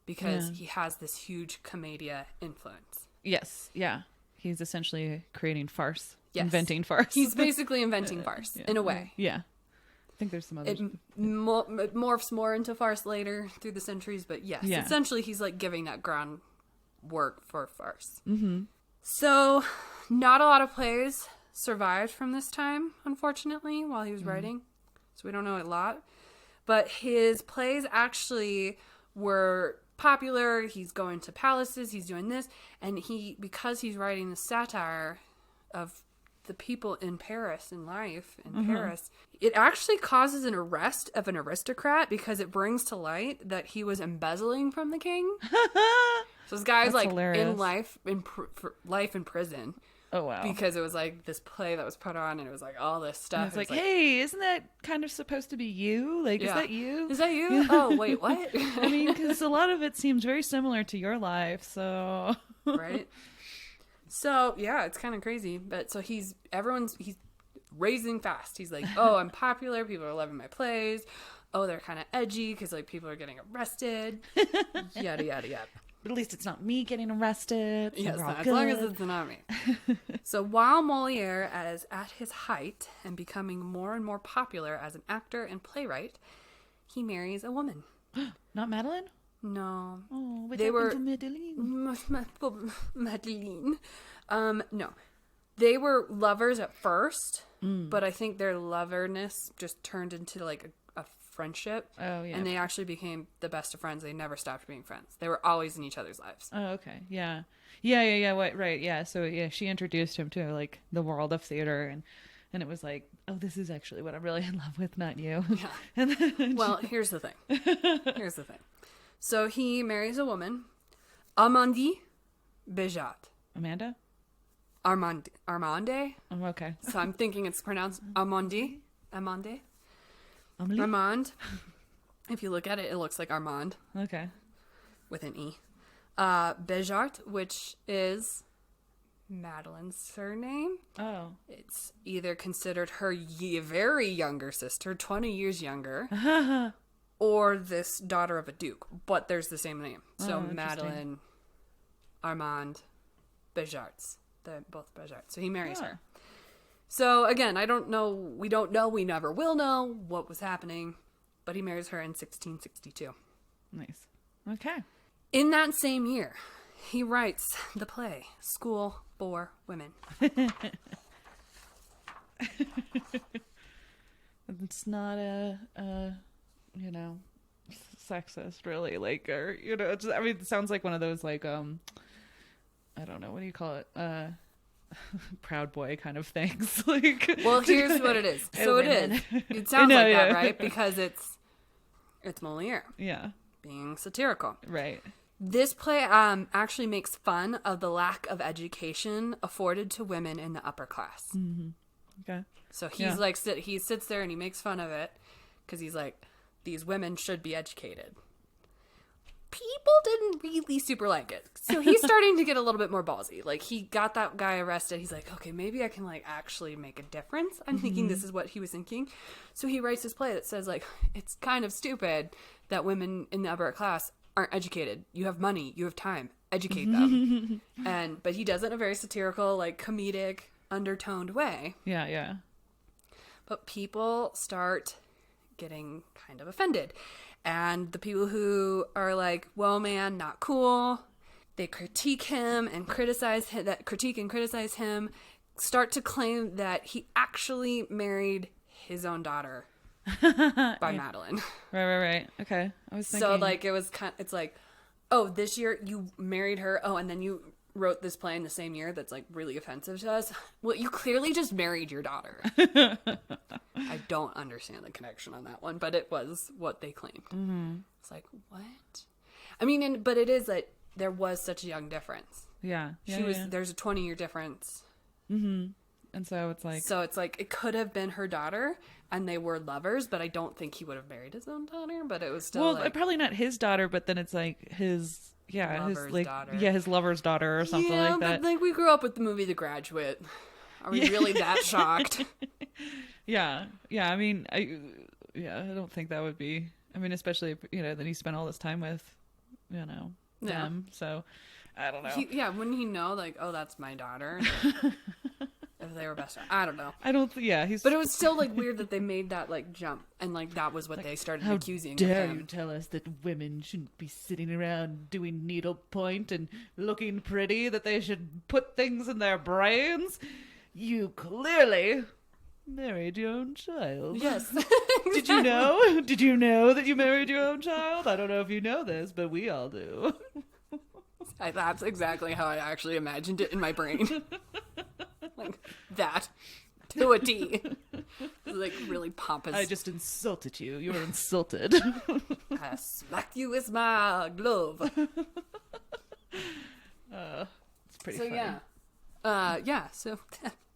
Because he has this huge Commedia influence. Yes, yeah. He's essentially creating farce. Yes. Inventing farce. He's basically inventing farce, in a way. Yeah. I think there's some others. It morphs more into farce later through the centuries, but yes. Yeah. Essentially, he's like giving that groundwork for farce. Mm-hmm. So, not a lot of plays survived from this time, unfortunately, while he was writing. So we don't know a lot. But his plays actually were popular. He's going to palaces, he's doing this, and because he's writing the satire of the people in Paris, in life in Paris, it actually causes an arrest of an aristocrat because it brings to light that he was embezzling from the king. So this guy's like hilarious. In life in prison. Oh, wow. Because it was like this play that was put on, and it was like all this stuff. And it's like, hey, isn't that kind of supposed to be you? Like, is that you? Is that you? Oh, wait, what? I mean, because a lot of it seems very similar to your life, so. Right? So, yeah, it's kind of crazy. But so he's raising fast. He's like, oh, I'm popular. People are loving my plays. Oh, they're kind of edgy because, like, people are getting arrested. Yada, yada, yada. But at least it's not me getting arrested. Yes, as long as it's not me. So while Moliere is at his height and becoming more and more popular as an actor and playwright, he marries a woman. Not Madeline? No. Oh, what happened to Madeline? Madeline. No. They were lovers at first, but I think their loverness just turned into like a friendship. Oh, yeah. And they actually became the best of friends. They never stopped being friends. They were always in each other's lives. Oh, okay. Yeah. Yeah. Right. Yeah. So, yeah, she introduced him to, like, the world of theater, and it was like, oh, this is actually what I'm really in love with, not you. Yeah. And then well, here's the thing. So he marries a woman, Amandie Béjat. Amanda? Armande. Okay. So I'm thinking it's pronounced Armande. Amelie? Armand. If you look at it, it looks like Armand Okay. with an E. Béjart, which is Madeline's surname. Oh. It's either considered her very younger sister, 20 years younger, or this daughter of a duke. But there's the same name. So Madeline, Armand, Béjarts. They're both Béjarts. So he marries her. So again, I don't know. We don't know. We never will know what was happening. But he marries her in 1662. Nice. Okay. In that same year, he writes the play School for Women. It's not a sexist, really. Like, or, it's, I mean, it sounds like one of those, like, I don't know, what do you call it? Proud boy kind of things. Like, well, here's what it is. So it is. It sounds like that, right? Because it's Moliere. Yeah. Being satirical. Right. This play actually makes fun of the lack of education afforded to women in the upper class. Mm-hmm. Okay. So he's like, he sits there and he makes fun of it because he's like, these women should be educated. People didn't really super like it. So he's starting to get a little bit more ballsy. Like, he got that guy arrested. He's like, okay, maybe I can, like, actually make a difference. I'm thinking this is what he was thinking. So he writes this play that says, like, it's kind of stupid that women in the upper class aren't educated. You have money. You have time. Educate them. But he does it in a very satirical, like, comedic, undertoned way. Yeah, yeah. But people start getting kind of offended. And the people who are like, well, man, not cool, they critique him and criticize him, start to claim that he actually married his own daughter by Madeline. Right. Okay. I was thinking. So, like, it's like, oh, this year you married her. Oh, and then you wrote this play in the same year that's, like, really offensive to us. Well, you clearly just married your daughter. I don't understand the connection on that one, but it was what they claimed. Mm-hmm. It's like, what? I mean, but it is that there was such a young difference. Yeah. There's a 20-year difference. Mm-hmm. And so it's like, it could have been her daughter and they were lovers, but I don't think he would have married his own daughter, but it was still probably not his daughter, but then it's like his daughter. Yeah, his lover's daughter or something like that. But, like, we grew up with the movie The Graduate. Are we really that shocked? Yeah. I mean, I don't think that would be. I mean, especially if, that he spent all this time with, them. So, I don't know. Wouldn't he know, like, oh, that's my daughter? If they were best friends. I don't know. But it was still, like, weird that they made that, like, jump. And, like, that was what they started accusing him. How dare you tell us that women shouldn't be sitting around doing needlepoint and looking pretty, that they should put things in their brains? You clearly married your own child. Yes. Did you know? Did you know that you married your own child? I don't know if you know this, but we all do. That's exactly how I actually imagined it in my brain. Like, that. To a T. Like, really pompous. I just insulted you. You were insulted. I smacked you with my glove. It's pretty funny. So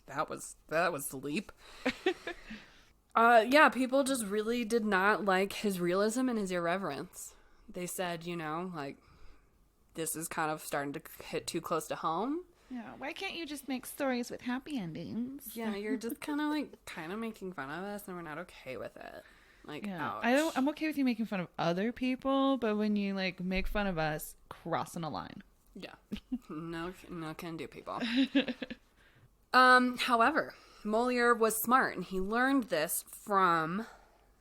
that was the leap. People just really did not like his realism and his irreverence. They said, like, this is kind of starting to hit too close to home. Yeah, why can't you just make stories with happy endings? Yeah, you're just kind of making fun of us, and we're not okay with it. Like, ouch. I'm okay with you making fun of other people, but when you, like, make fun of us, crossing a line. Yeah. No can do, people. However, Moliere was smart, and he learned this from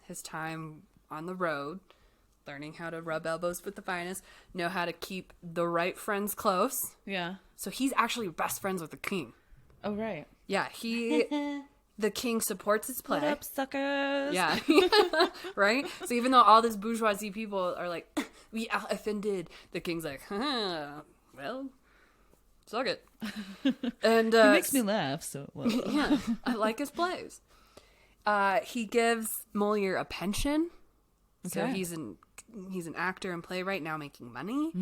his time on the road, learning how to rub elbows with the finest, know how to keep the right friends close. Yeah. So he's actually best friends with the king. Oh, right. Yeah, the king supports his play. What up, suckers? Yeah. Right? So even though all these bourgeoisie people are like, we are offended, the king's like, well, suck it. And he makes me laugh, so well. Yeah, I like his plays. He gives Moliere a pension. Okay. So he's an actor and playwright now, making money,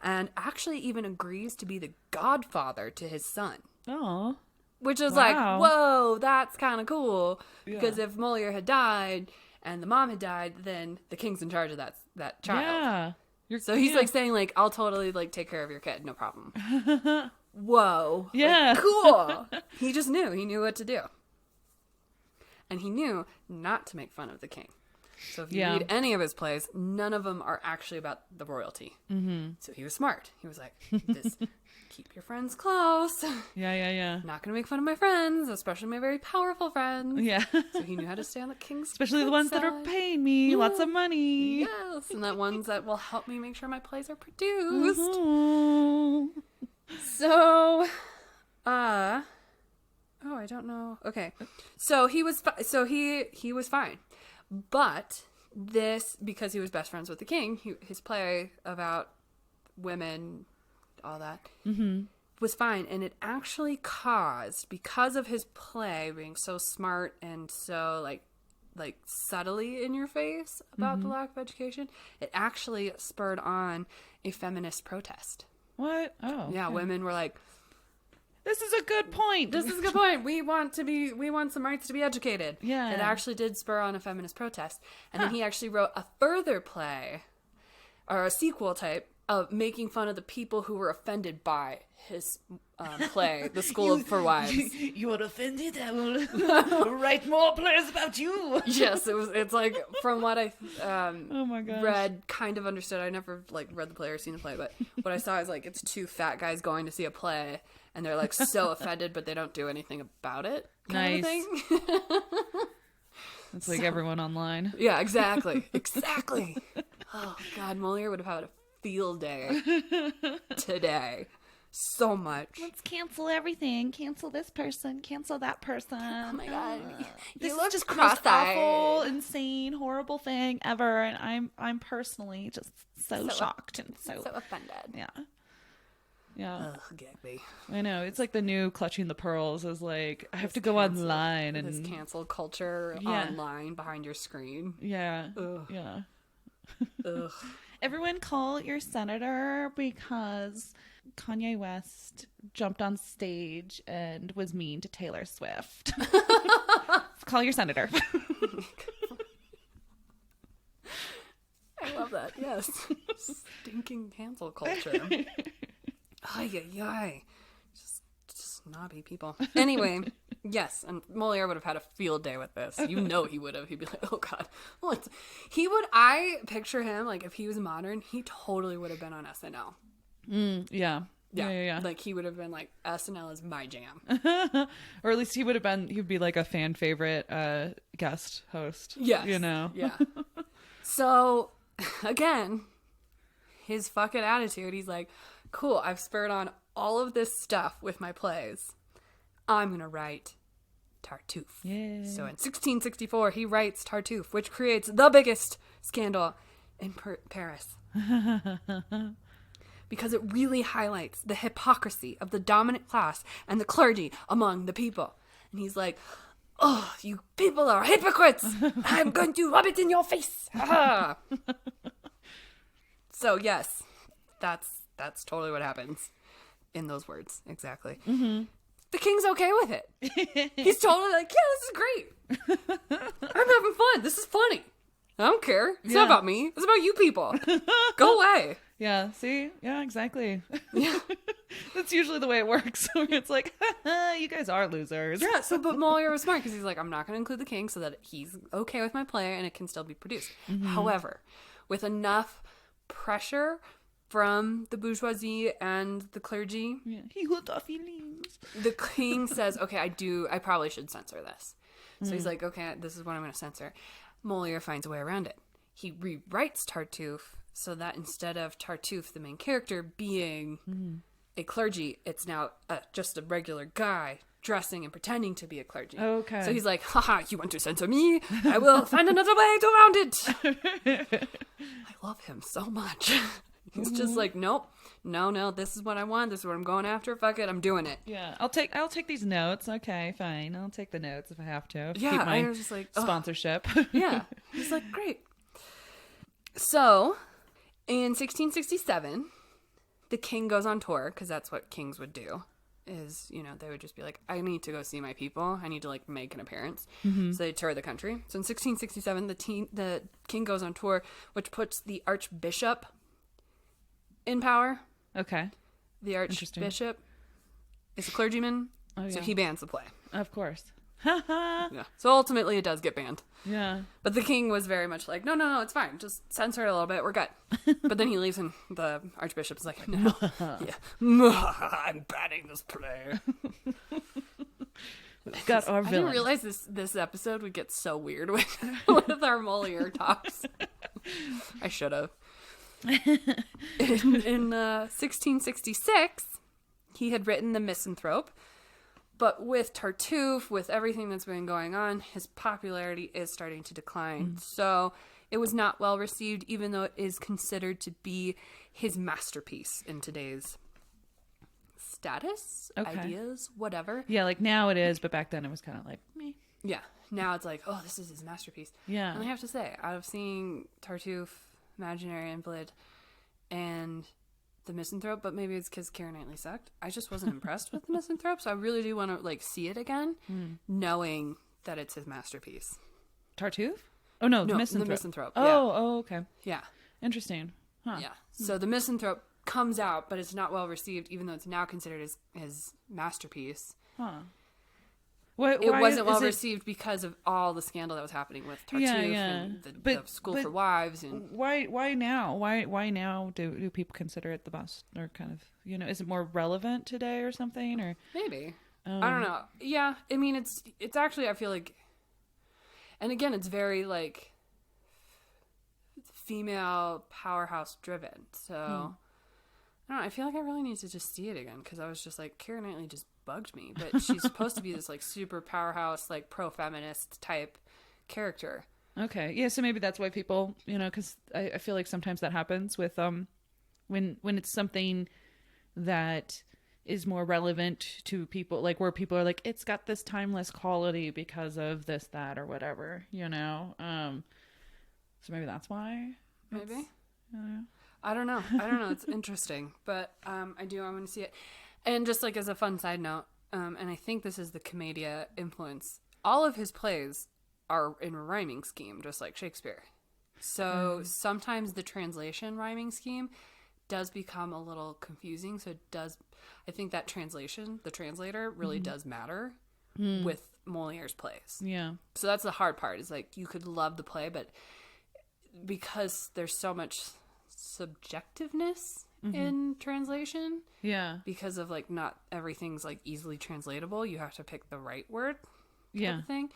and actually even agrees to be the godfather to his son. Oh. Which was Wow. like, whoa, that's kind of cool. Yeah. Because if Moliere had died and the mom had died, then the king's in charge of that child. Yeah. So he's like saying like, I'll totally like take care of your kid, no problem. Whoa. Yeah. Like, cool. He just knew. He knew what to do. And he knew not to make fun of the king. So if you read any of his plays, none of them are actually about the royalty. Mm-hmm. So he was smart. He was like, just keep your friends close. Yeah. Not going to make fun of my friends, especially my very powerful friends. Yeah. So he knew how to stay on the king's Especially the good ones that are side. paying me lots of money. Yes, and the ones that will help me make sure my plays are produced. Mm-hmm. So, oh, I don't know. Okay, so he was he was fine, but this, because he was best friends with the king, his play about women, all that, was fine, and it actually caused, because of his play being so smart and so like subtly in your face about the lack of education, it actually spurred on a feminist protest. What? Oh. Yeah, okay. women were like, This is a good point. this is a good point. We want some rights to be educated. Yeah. It actually did spur on a feminist protest. And then he actually wrote a further play, or a sequel type, of making fun of the people who were offended by his play, The School for Wives. You are offended? I will write more plays about you. Yes, it's like, from what I Oh my gosh. read, kind of understood. I never like read the play or seen the play, but what I saw is like, it's two fat guys going to see a play, and they're like so offended, but they don't do anything about it, kind of Nice. thing. It's like everyone online. Yeah, exactly. Exactly. Oh, God, Moliere would have had a field day today. So much. Let's cancel everything. Cancel this person. Cancel that person. Oh, my God. This You is look just the most cross-eyed. awful, insane, horrible thing ever, and I'm personally just so shocked and so offended. yeah. Yeah, Ugh, Gabby. I know. It's like the new Clutching the Pearls is like, I have to go online This and cancel culture Yeah. online behind your screen. yeah, Ugh. yeah. Ugh. Everyone call your senator because Kanye West jumped on stage and was mean to Taylor Swift. Call your senator. I love that. Yes. Stinking cancel culture. Ay, ay, ay. Just snobby people. Anyway, yes, and Moliere would have had a field day with this. You know he would have. He'd be like, oh, God. What? I picture him, like, if he was modern, he totally would have been on SNL. Yeah. Yeah. Like, he would have been like, SNL is my jam. Or at least he'd be like a fan favorite guest host. Yes. You know? Yeah. So, again, his fucking attitude, he's like, cool, I've spurred on all of this stuff with my plays. I'm going to write Tartuffe. Yeah. So in 1664, he writes Tartuffe, which creates the biggest scandal in Paris. Because it really highlights the hypocrisy of the dominant class and the clergy among the people. And he's like, oh, you people are hypocrites. I'm going to rub it in your face. Ah. So, yes, that's totly what happens in those words. Exactly. Mm-hmm. The king's okay with it. He's totally like, yeah, this is great. I'm having fun. This is funny. I don't care. It's not about me. It's about you people. Go away. Yeah, see? Yeah, exactly. Yeah. That's usually the way it works. It's like, you guys are losers. Yeah, so, but Moliere was smart because he's like, I'm not going to include the king so that he's okay with my play and it can still be produced. Mm-hmm. However, with enough pressure from the bourgeoisie and the clergy, He hurt our feelings. the king says, okay, I probably should censor this. So he's like, okay, this is what I'm going to censor. Moliere finds a way around it. He rewrites Tartuffe so that instead of Tartuffe, the main character, being a clergy, it's now just a regular guy dressing and pretending to be a clergy. Okay. So he's like, haha, you want to censor me? I will find another way to round it. I love him so much. He's just like, nope, no, this is what I want. This is what I'm going after. Fuck it, I'm doing it. Yeah, I'll take these notes. Okay, fine. I'll take the notes if I have to. Yeah, Keep my I was just like, sponsorship. Yeah. He's like, great. So, in 1667, the king goes on tour, because that's what kings would do. is, they would just be like, I need to go see my people. I need to like make an appearance. So they tour the country. So in 1667, the king goes on tour, which puts the archbishop in power. Okay. The archbishop is a clergyman. Oh, yeah. So he bans the play. Of course. Yeah. So ultimately it does get banned. Yeah. But the king was very much like, no, it's fine. Just censor it a little bit. We're good. But then he leaves and the archbishop's like, no. I'm banning this play. We've got our I villain. didn't realize this episode would get so weird with our Moliere talks. I should have. In 1666, he had written The Misanthrope. But with Tartuffe, with everything that's been going on, his popularity is starting to decline. So it was not well received, even though it is considered to be his masterpiece in today's status, ideas, whatever. Yeah, like now it is, but back then it was kind of like, meh. Yeah. Now it's like, oh, this is his masterpiece. Yeah. And I have to say, out of seeing Tartuffe, Imaginary Invalid, and The Misanthrope, but maybe it's because Keira Knightley sucked. I just wasn't impressed with The Misanthrope, so I really do want to like see it again, knowing that it's his masterpiece. Tartuffe? Oh no, No, The Misanthrope. The Misanthrope. Oh, okay. Yeah. Interesting. Huh. Yeah. So The Misanthrope comes out, but it's not well received, even though it's now considered his masterpiece. Huh. It wasn't well received because of all the scandal that was happening with Tartuffe and the School for Wives. And why now? Why now do people consider it the best? Or kind of, is it more relevant today or something? Or maybe. I don't know. Yeah. I mean, it's actually, I feel like, and again, it's very like female powerhouse driven. So I don't know. I feel like I really need to just see it again, because I was just like, Keira Knightley just bugged me, but she's supposed to be this like super powerhouse, like pro-feminist type character. Okay. Yeah. So maybe that's why people, because I feel like sometimes that happens with, when it's something that is more relevant to people, like where people are like, it's got this timeless quality because of this, that, or whatever, so maybe that's why. Maybe. I don't know. It's interesting, but I want to see it. And just like as a fun side note, and I think this is the Commedia influence, all of his plays are in rhyming scheme, just like Shakespeare. So sometimes the translation rhyming scheme does become a little confusing. So I think that translation, the translator, really does matter with Moliere's plays. Yeah. So that's the hard part, is like you could love the play, but because there's so much subjectiveness in translation, because of like not everything's like easily translatable, you have to pick the right word type of thing.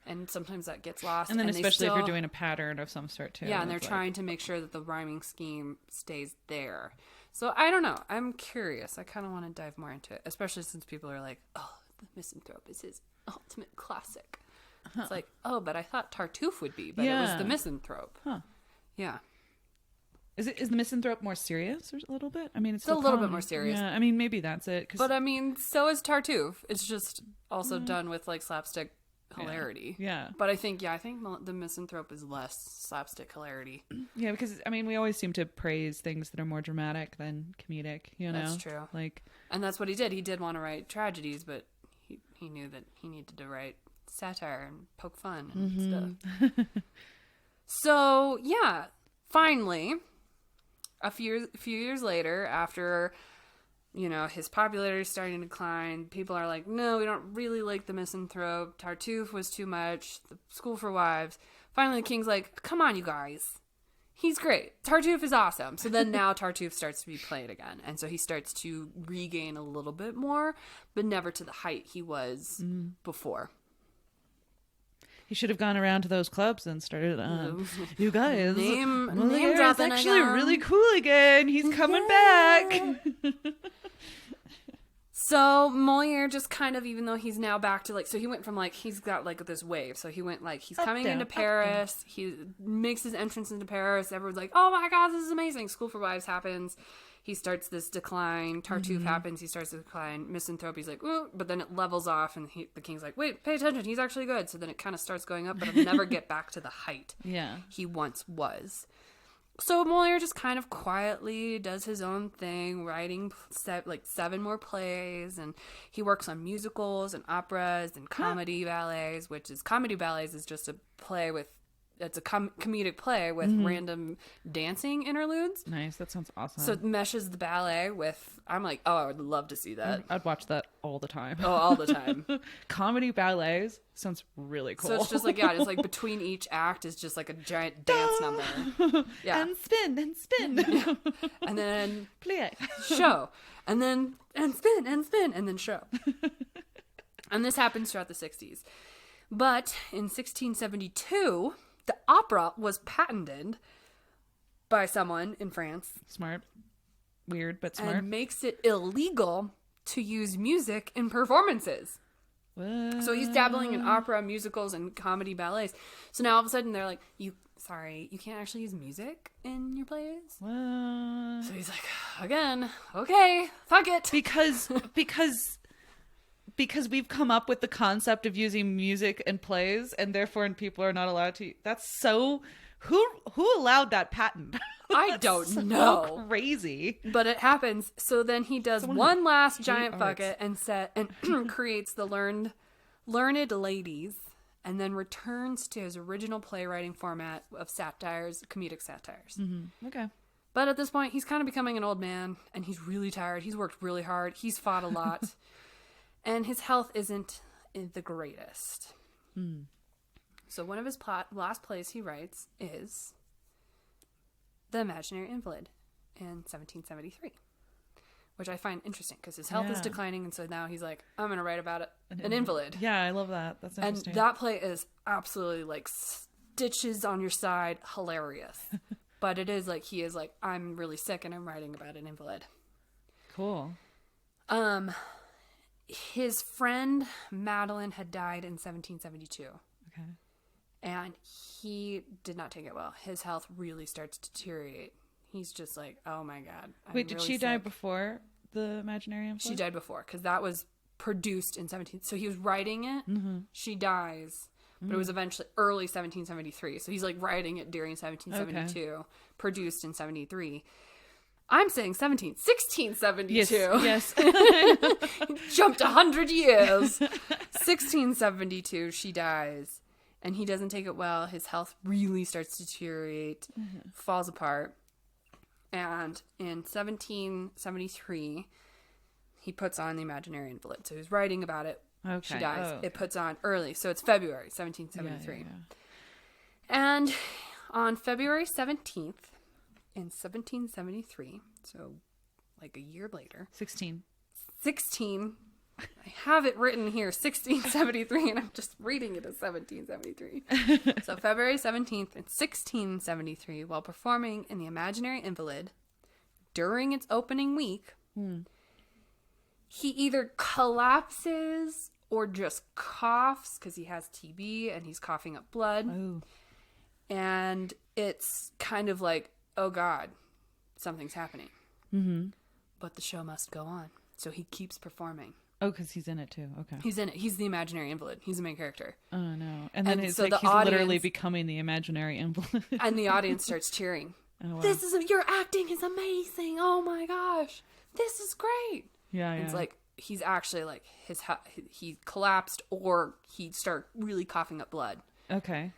And sometimes that gets lost, and then especially if you're doing a pattern of some sort too, and they're trying to make sure that the rhyming scheme stays there. So I don't know, I'm curious. I kind of want to dive more into it, especially since people are like, oh, The Misanthrope is his ultimate classic. It's like, oh, but I thought Tartuffe would be, but it was The Misanthrope. Yeah. Is The Misanthrope more serious or a little bit? I mean, it's a little bit more serious. Yeah, I mean, maybe that's it. But I mean, so is Tartuffe. It's just also done with like slapstick hilarity. Yeah. But I think The Misanthrope is less slapstick hilarity. Yeah, because I mean, we always seem to praise things that are more dramatic than comedic. That's true. And that's what he did. He did want to write tragedies, but he knew that he needed to write satire and poke fun and stuff. So yeah, finally, a few years later, after his popularity is starting to decline, people are like, no, we don't really like The Misanthrope. Tartuffe was too much. The School for Wives. Finally, the king's like, come on, you guys. He's great. Tartuffe is awesome. So then now Tartuffe starts to be played again. And so he starts to regain a little bit more, but never to the height he was before. He should have gone around to those clubs and started, you guys, name Moliere is actually really cool again. He's coming back. So Moliere just kind of, even though he's now back to so he went from he's got this wave. So he went he's coming into Paris. He makes his entrance into Paris. Everyone's like, oh my God, this is amazing. School for Wives happens. He starts this decline. Tartuffe happens. He starts to decline. Misanthrope, he's like, ooh, but then it levels off, and the king's like, wait, pay attention. He's actually good. So then it kind of starts going up, but it'll never get back to the height he once was. So Moliere just kind of quietly does his own thing, writing 7 more plays, and he works on musicals and operas and comedy ballets, comedy ballets is just a play with, it's a comedic play with random dancing interludes. Nice. That sounds awesome. So it meshes the ballet with, I'm like, oh, I would love to see that. I'd watch that all the time. Oh, all the time. Comedy ballets sounds really cool. So it's just like, yeah, it's like between each act is just like a giant dance number. Yeah. And spin. And then Play. show. And then, and spin, and then show. And this happens throughout the 60s. But in 1672, the opera was patented by someone in France. Smart. Weird, but smart. And makes it illegal to use music in performances. What? So he's dabbling in opera, musicals, and comedy ballets. So now all of a sudden they're like, you can't actually use music in your plays? What? So he's like, again, okay, fuck it. Because we've come up with the concept of using music in plays, and therefore people are not allowed to. That's so. Who allowed that patent? I don't know. Crazy. But it happens. So then he does one last giant fuck it and creates the learned ladies, and then returns to his original playwriting format of satires, comedic satires. Mm-hmm. Okay. But at this point, he's kind of becoming an old man, and he's really tired. He's worked really hard. He's fought a lot. And his health isn't the greatest. So one of his last plays he writes is The Imaginary Invalid in 1773. Which I find interesting because his health is declining, and so now he's like, I'm going to write about it. An invalid. Yeah, I love that. That's interesting. And that play is absolutely like stitches on your side, hilarious. But it is like, he is like, I'm really sick and I'm writing about an invalid. Cool. His friend Madeline had died in 1772. Okay. And he did not take it well. His health really starts to deteriorate. He's just like, oh my God. Wait, did she die before the Imaginary Invalid? She died before, because that was produced in 17... So he was writing it. Mm-hmm. She dies. But it was eventually early 1773. So he's like writing it during 1772. Produced in 73. I'm saying 1672. Yes. Jumped 100 years. 1672, she dies. And he doesn't take it well. His health really starts to deteriorate. Falls apart. And in 1773, he puts on The Imaginary Invalid. So he's writing about it. Okay. She dies. Oh. It puts on early. So it's February 1773. Yeah. And on February 17th, in 1773, so like a year later. 16. I have it written here, 1673, and I'm just reading it as 1773. So February 17th in 1673, while performing in The Imaginary Invalid, during its opening week, he either collapses or just coughs because he has TB and he's coughing up blood. Oh. And it's kind of like, oh God, something's happening. Mm-hmm. But the show must go on. So he keeps performing. Oh, because he's in it too. Okay. He's in it. He's the imaginary invalid. He's the main character. Oh, no. And then it's so like the he's literally audience- becoming the imaginary invalid. And the audience starts cheering. Oh, wow. Your acting is amazing. Oh my gosh. This is great. Yeah, And it's like, he's actually like, he collapsed or he started really coughing up blood. Okay.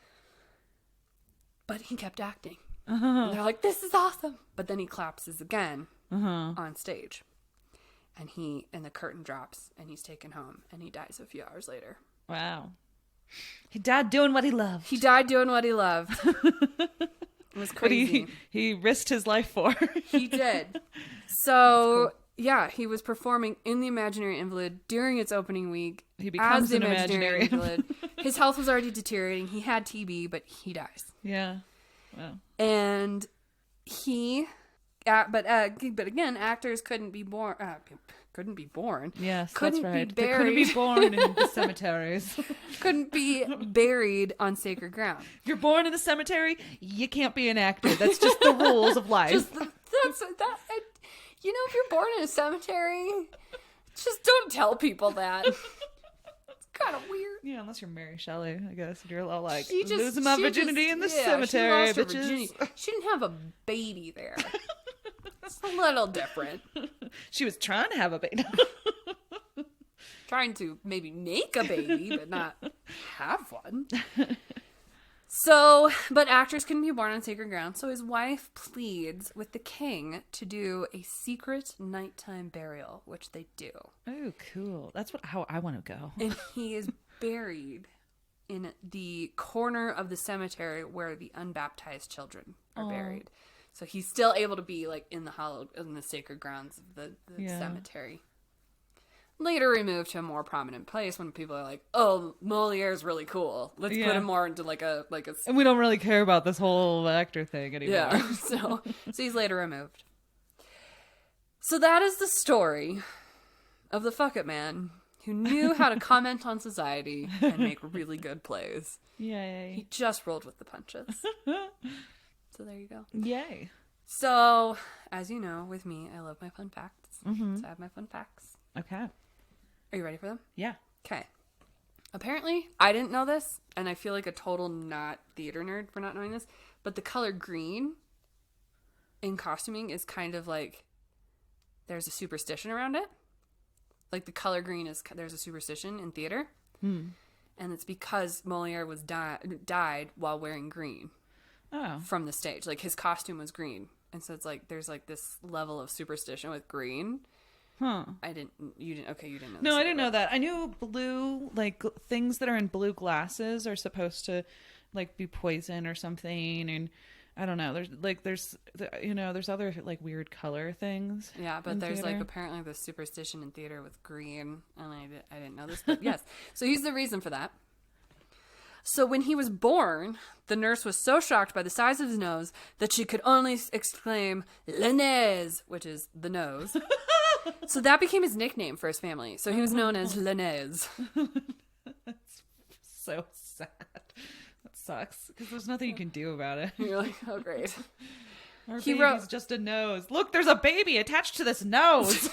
But he kept acting. And they're like, this is awesome. But then he collapses again on stage. And the curtain drops and he's taken home and he dies a few hours later. Wow. He died doing what he loved. He died doing what he loved. It was crazy. What he risked his life for. He did. So, yeah, he was performing in The Imaginary Invalid during its opening week. He becomes as the an imaginary invalid. His health was already deteriorating. He had TB, but he dies. Yeah. Wow. And but again, actors couldn't be born. Yes, couldn't that's right. Be They buried. couldn't be born in the cemeteries. Couldn't be buried on sacred ground. If you're born in the cemetery, you can't be an actor. That's just the rules of life. If you're born in a cemetery, just don't tell people that. kind of weird. Yeah, unless you're Mary Shelley, I guess. You're all like, She just, losing my virginity in the cemetery, she lost her bitches. virginity. She didn't have a baby there. It's a little different. She was trying to have a baby. Trying to maybe make a baby, but not have one. So, but actors couldn't be born on sacred ground, so his wife pleads with the king to do a secret nighttime burial, which they do. Oh, cool. That's how I want to go. And he is buried in the corner of the cemetery where the unbaptized children are buried. So he's still able to be like in the sacred grounds of the cemetery. Later removed to a more prominent place when people are like, "Oh, Moliere is really cool. Let's put him more into like a." And we don't really care about this whole actor thing anymore. Yeah. So he's later removed. So that is the story of the fuck it man who knew how to comment on society and make really good plays. Yay. He just rolled with the punches. So there you go. Yay. So, as you know, with me, I love my fun facts. So I have my fun facts. Okay. Are you ready for them? Yeah. Okay. Apparently, I didn't know this, and I feel like a total not theater nerd for not knowing this, but the color green in costuming is kind of like there's a superstition around it. Like the color green is, there's a superstition in theater. And it's because Moliere was died while wearing green from the stage. Like his costume was green. And so it's like, there's like this level of superstition with green. You didn't know No, this I didn't know that. I knew blue, like things that are in blue glasses are supposed to like be poison or something. And I don't know. There's other like weird color things. Yeah, but there's theater. like apparently this superstition in theater with green, and I didn't know this, but yes. So here's the reason for that. So when he was born, the nurse was so shocked by the size of his nose that she could only exclaim "le nez," which is the nose. So that became his nickname for his family. So he was known as Le Nez. That's so sad. That sucks because there's nothing you can do about it. You're like, oh great. Our baby's just a nose. Look, there's a baby attached to this nose.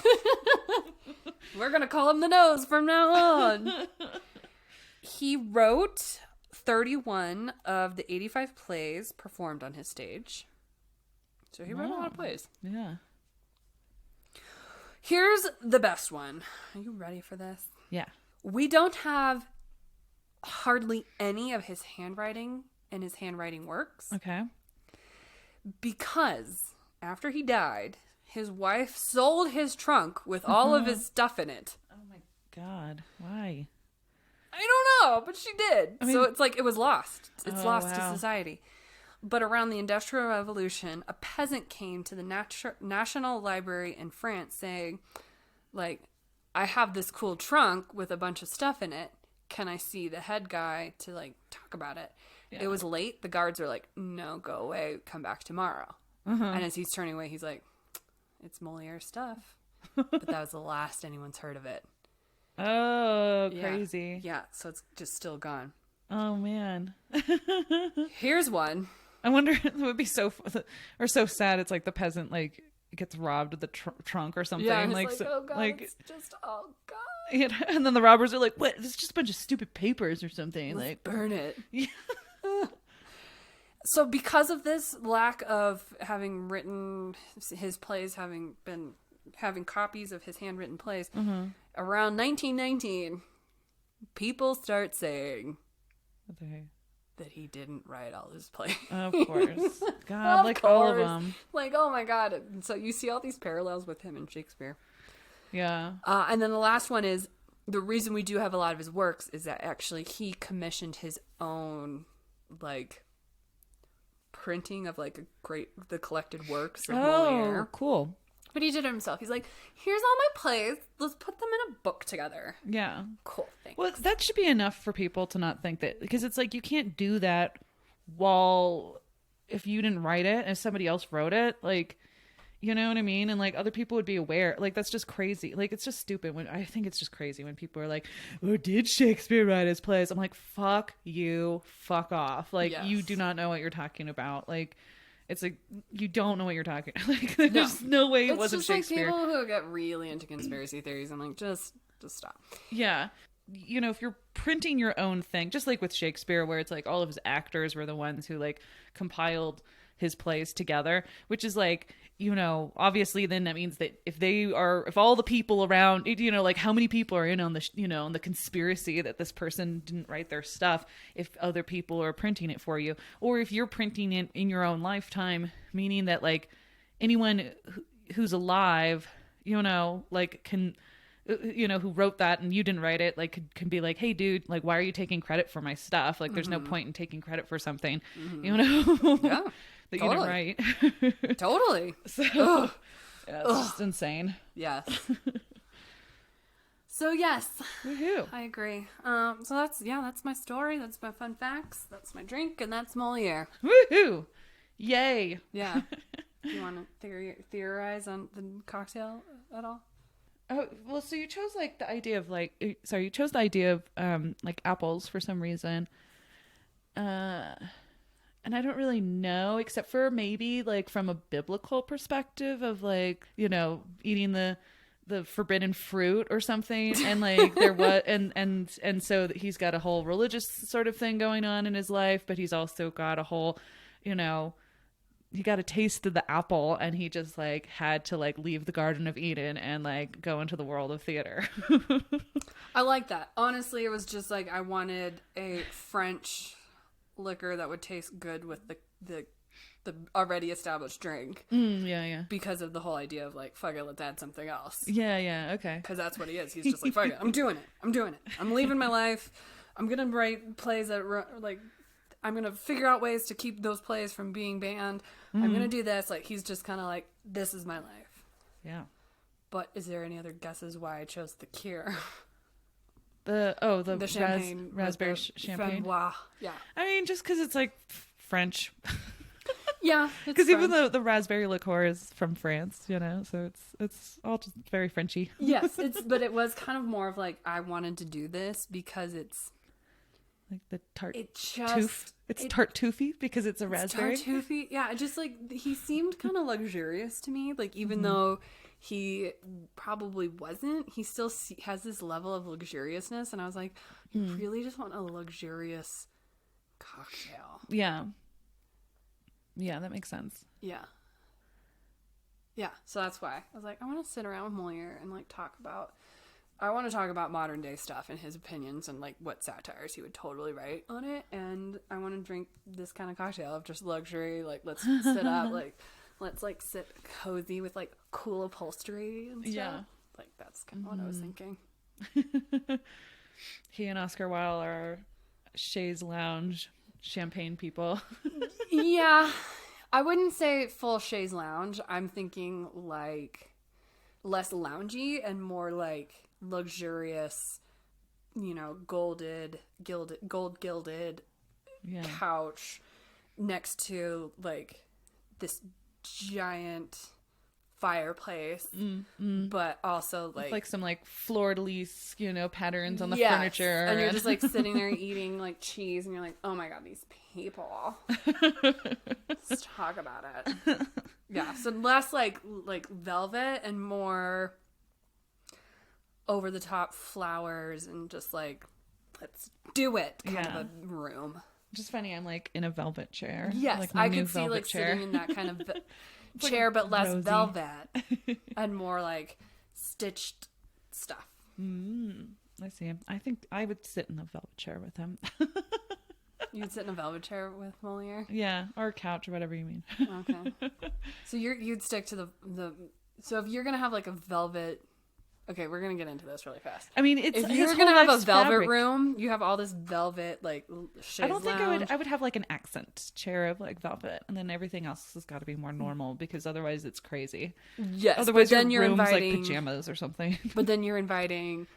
We're gonna call him the Nose from now on. He wrote 31 of the 85 plays performed on his stage. So he wrote a lot of plays. Yeah. Here's the best one. Are you ready for this? Yeah. We don't have hardly any of his handwriting in his handwriting works. Okay. Because after he died, his wife sold his trunk with all of his stuff in it. Oh my God. Why? I don't know, but she did. I mean, so it's like it was lost. It's lost wow. to society. But around the Industrial Revolution, a peasant came to the National Library in France saying, like, I have this cool trunk with a bunch of stuff in it. Can I see the head guy to, like, talk about it? Yeah. It was late. The guards are like, no, go away. Come back tomorrow. And as he's turning away, he's like, it's Moliere stuff. But that was the last anyone's heard of it. Oh, crazy. Yeah, so it's just still gone. Oh, man. Here's one. I wonder, it would be so sad. It's like the peasant, like, gets robbed of the trunk or something. Yeah, and like, it's like, oh, God, like, it's just, oh, God. And then the robbers are like, what? This is just a bunch of stupid papers or something. Let's like, burn it. Yeah. So because of this lack of having written his plays, having copies of his handwritten plays, around 1919, people start saying that he didn't write all his plays. Of course. God, like all of them. Like, oh my God. And so you see all these parallels with him and Shakespeare. Yeah. And then the last one is, the reason we do have a lot of his works is that actually he commissioned his own, like, printing of, like, the collected works of Moliere. Oh, cool. But he did it himself. He's like, here's all my plays. Let's put them in a book together. Yeah. Cool. Thanks. Well, that should be enough for people to not think that, because it's like, you can't do that if you didn't write it and somebody else wrote it, like, you know what I mean? And like other people would be aware. Like, that's just crazy. Like, it's just stupid I think it's just crazy when people are like, oh, did Shakespeare write his plays? I'm like, fuck you, fuck off. Like, yes. You do not know what you're talking about. Like, it's like, you don't know what you're talking about. Like, there's no way it wasn't Shakespeare. It's just like people who get really into conspiracy theories. I'm like, just stop. Yeah. you know, if you're printing your own thing, just like with Shakespeare, where it's like all of his actors were the ones who like compiled his plays together, which is like, you know, obviously then that means that if all the people around, you know, like how many people are in on the, you know, on the conspiracy that this person didn't write their stuff, if other people are printing it for you, or if you're printing it in your own lifetime, meaning that like anyone who's alive, you know, like can, you know, who wrote that and you didn't write it, like can be like, hey dude, like why are you taking credit for my stuff? Like there's no point in taking credit for something, you know, Yeah, that totally. you didn't write. Totally. So yeah, it's just insane. Yes. So yes, Woohoo. I agree. So that's my story. That's my fun facts. That's my drink, and that's Moliere. Woohoo! Yay! Yeah. Do you want to theorize on the cocktail at all? Oh, well, so you chose like the idea of like, sorry, you chose the idea of like apples for some reason. And I don't really know, except for maybe like from a biblical perspective of like, you know, eating the forbidden fruit or something. And like there was, and so he's got a whole religious sort of thing going on in his life, but he's also got a whole, you know, he got a taste of the apple and he just like had to like leave the Garden of Eden and like go into the world of theater. I like that. Honestly, it was just like I wanted a French liquor that would taste good with the already established drink. Yeah. Because of the whole idea of like, fuck it, let's add something else. Yeah, okay. Because that's what he is. He's just like, fuck it, I'm doing it. I'm leaving my life. I'm going to write plays that like, I'm going to figure out ways to keep those plays from being banned. I'm going to do this. Like, he's just kind of like, this is my life. Yeah. But is there any other guesses why I chose the Kir? The champagne. raspberry champagne. Framboise. Yeah. I mean, just because it's like French. Yeah. Because even though the raspberry liqueur is from France, you know, so it's all just very Frenchy. Yes, but it was kind of more of like, I wanted to do this because it's like the tart. It's tartoufey because it's a raspberry. Tartoufey. Yeah, just like he seemed kind of luxurious to me. Like even though he probably wasn't, he still has this level of luxuriousness, and I was like, you really just want a luxurious cocktail. Yeah. Yeah, that makes sense. Yeah. Yeah, so that's why I was like, I want to sit around with Moliere and like I want to talk about modern day stuff and his opinions and like what satires he would totally write on it, and I want to drink this kind of cocktail of just luxury. Like let's sit up, like let's like sit cozy with like cool upholstery and stuff. Yeah, like that's kind of what I was thinking. He and Oscar Wilde are chaise lounge champagne people. Yeah, I wouldn't say full chaise lounge. I'm thinking like less loungy and more like luxurious, you know, gold gilded couch next to like this giant fireplace, but also like some like fleur-de-lis, you know, patterns on the furniture, and you're just like sitting there eating like cheese, and you're like, oh my god, these people. Let's talk about it. Yeah, so less like velvet and more over the top flowers and just like let's do it kind of a room. Just funny, I'm like in a velvet chair. Yes, like I could see like chair. Sitting in that kind of chair, but less rosy. Velvet and more like stitched stuff. I see. I think I would sit in the velvet chair with him. You'd sit in a velvet chair with Moliere? Yeah, or a couch or whatever you mean. Okay. So you'd stick to the so if you're gonna have like a velvet. Okay, we're gonna get into this really fast. I mean, if you're gonna have a velvet room, you have all this velvet like chaise I don't think lounge. I would have like an accent chair of like velvet, and then everything else has got to be more normal because otherwise it's crazy. Yes, otherwise but then your you're room's inviting like pajamas or something. But then you're inviting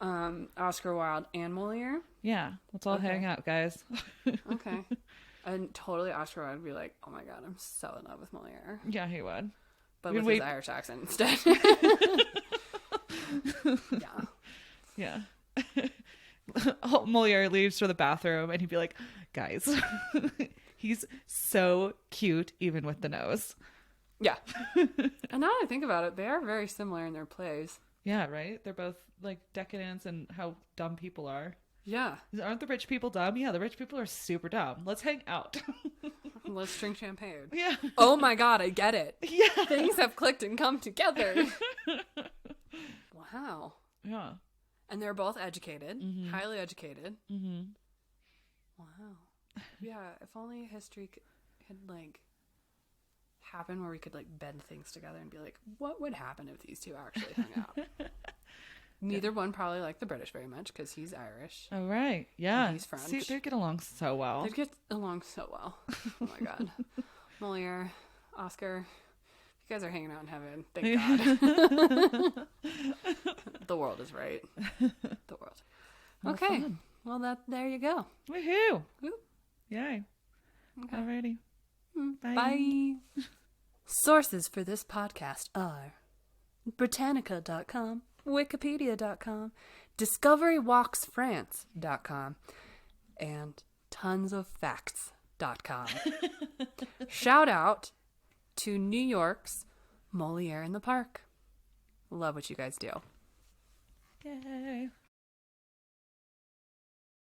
Oscar Wilde and Moliere. Yeah, let's all hang out, guys. Okay, and totally Oscar Wilde would be like, "Oh my god, I'm so in love with Moliere." Yeah, he would, but with his Irish accent instead. Yeah. Moliere leaves for the bathroom and he'd be like, guys, he's so cute even with the nose. Yeah. And now that I think about it, they are very similar in their plays. Yeah, right? They're both like decadence and how dumb people are. Yeah. Aren't the rich people dumb? Yeah, the rich people are super dumb. Let's hang out. Let's drink champagne. Yeah. Oh my God, I get it. Yeah. Things have clicked and come together. Wow. Yeah. And they're both educated, highly educated. Mm-hmm. Wow. Yeah, if only history could like happen where we could like bend things together and be like, what would happen if these two actually hung out? Neither one probably liked the British very much because he's Irish. Oh, right. Yeah. He's French. See, they get along so well. They'd get along so well. Oh my God. Moliere, Oscar, you guys are hanging out in heaven. Thank God. The world is right. The world. Well, Okay. fun. Well, there you go. Woohoo. Woo. Yay. Okay. Alrighty. Bye. Bye. Sources for this podcast are Britannica.com, Wikipedia.com, DiscoveryWalksFrance.com, and tonsofacts.com. Shout out to New York's Moliere in the Park. Love what you guys do. Yay.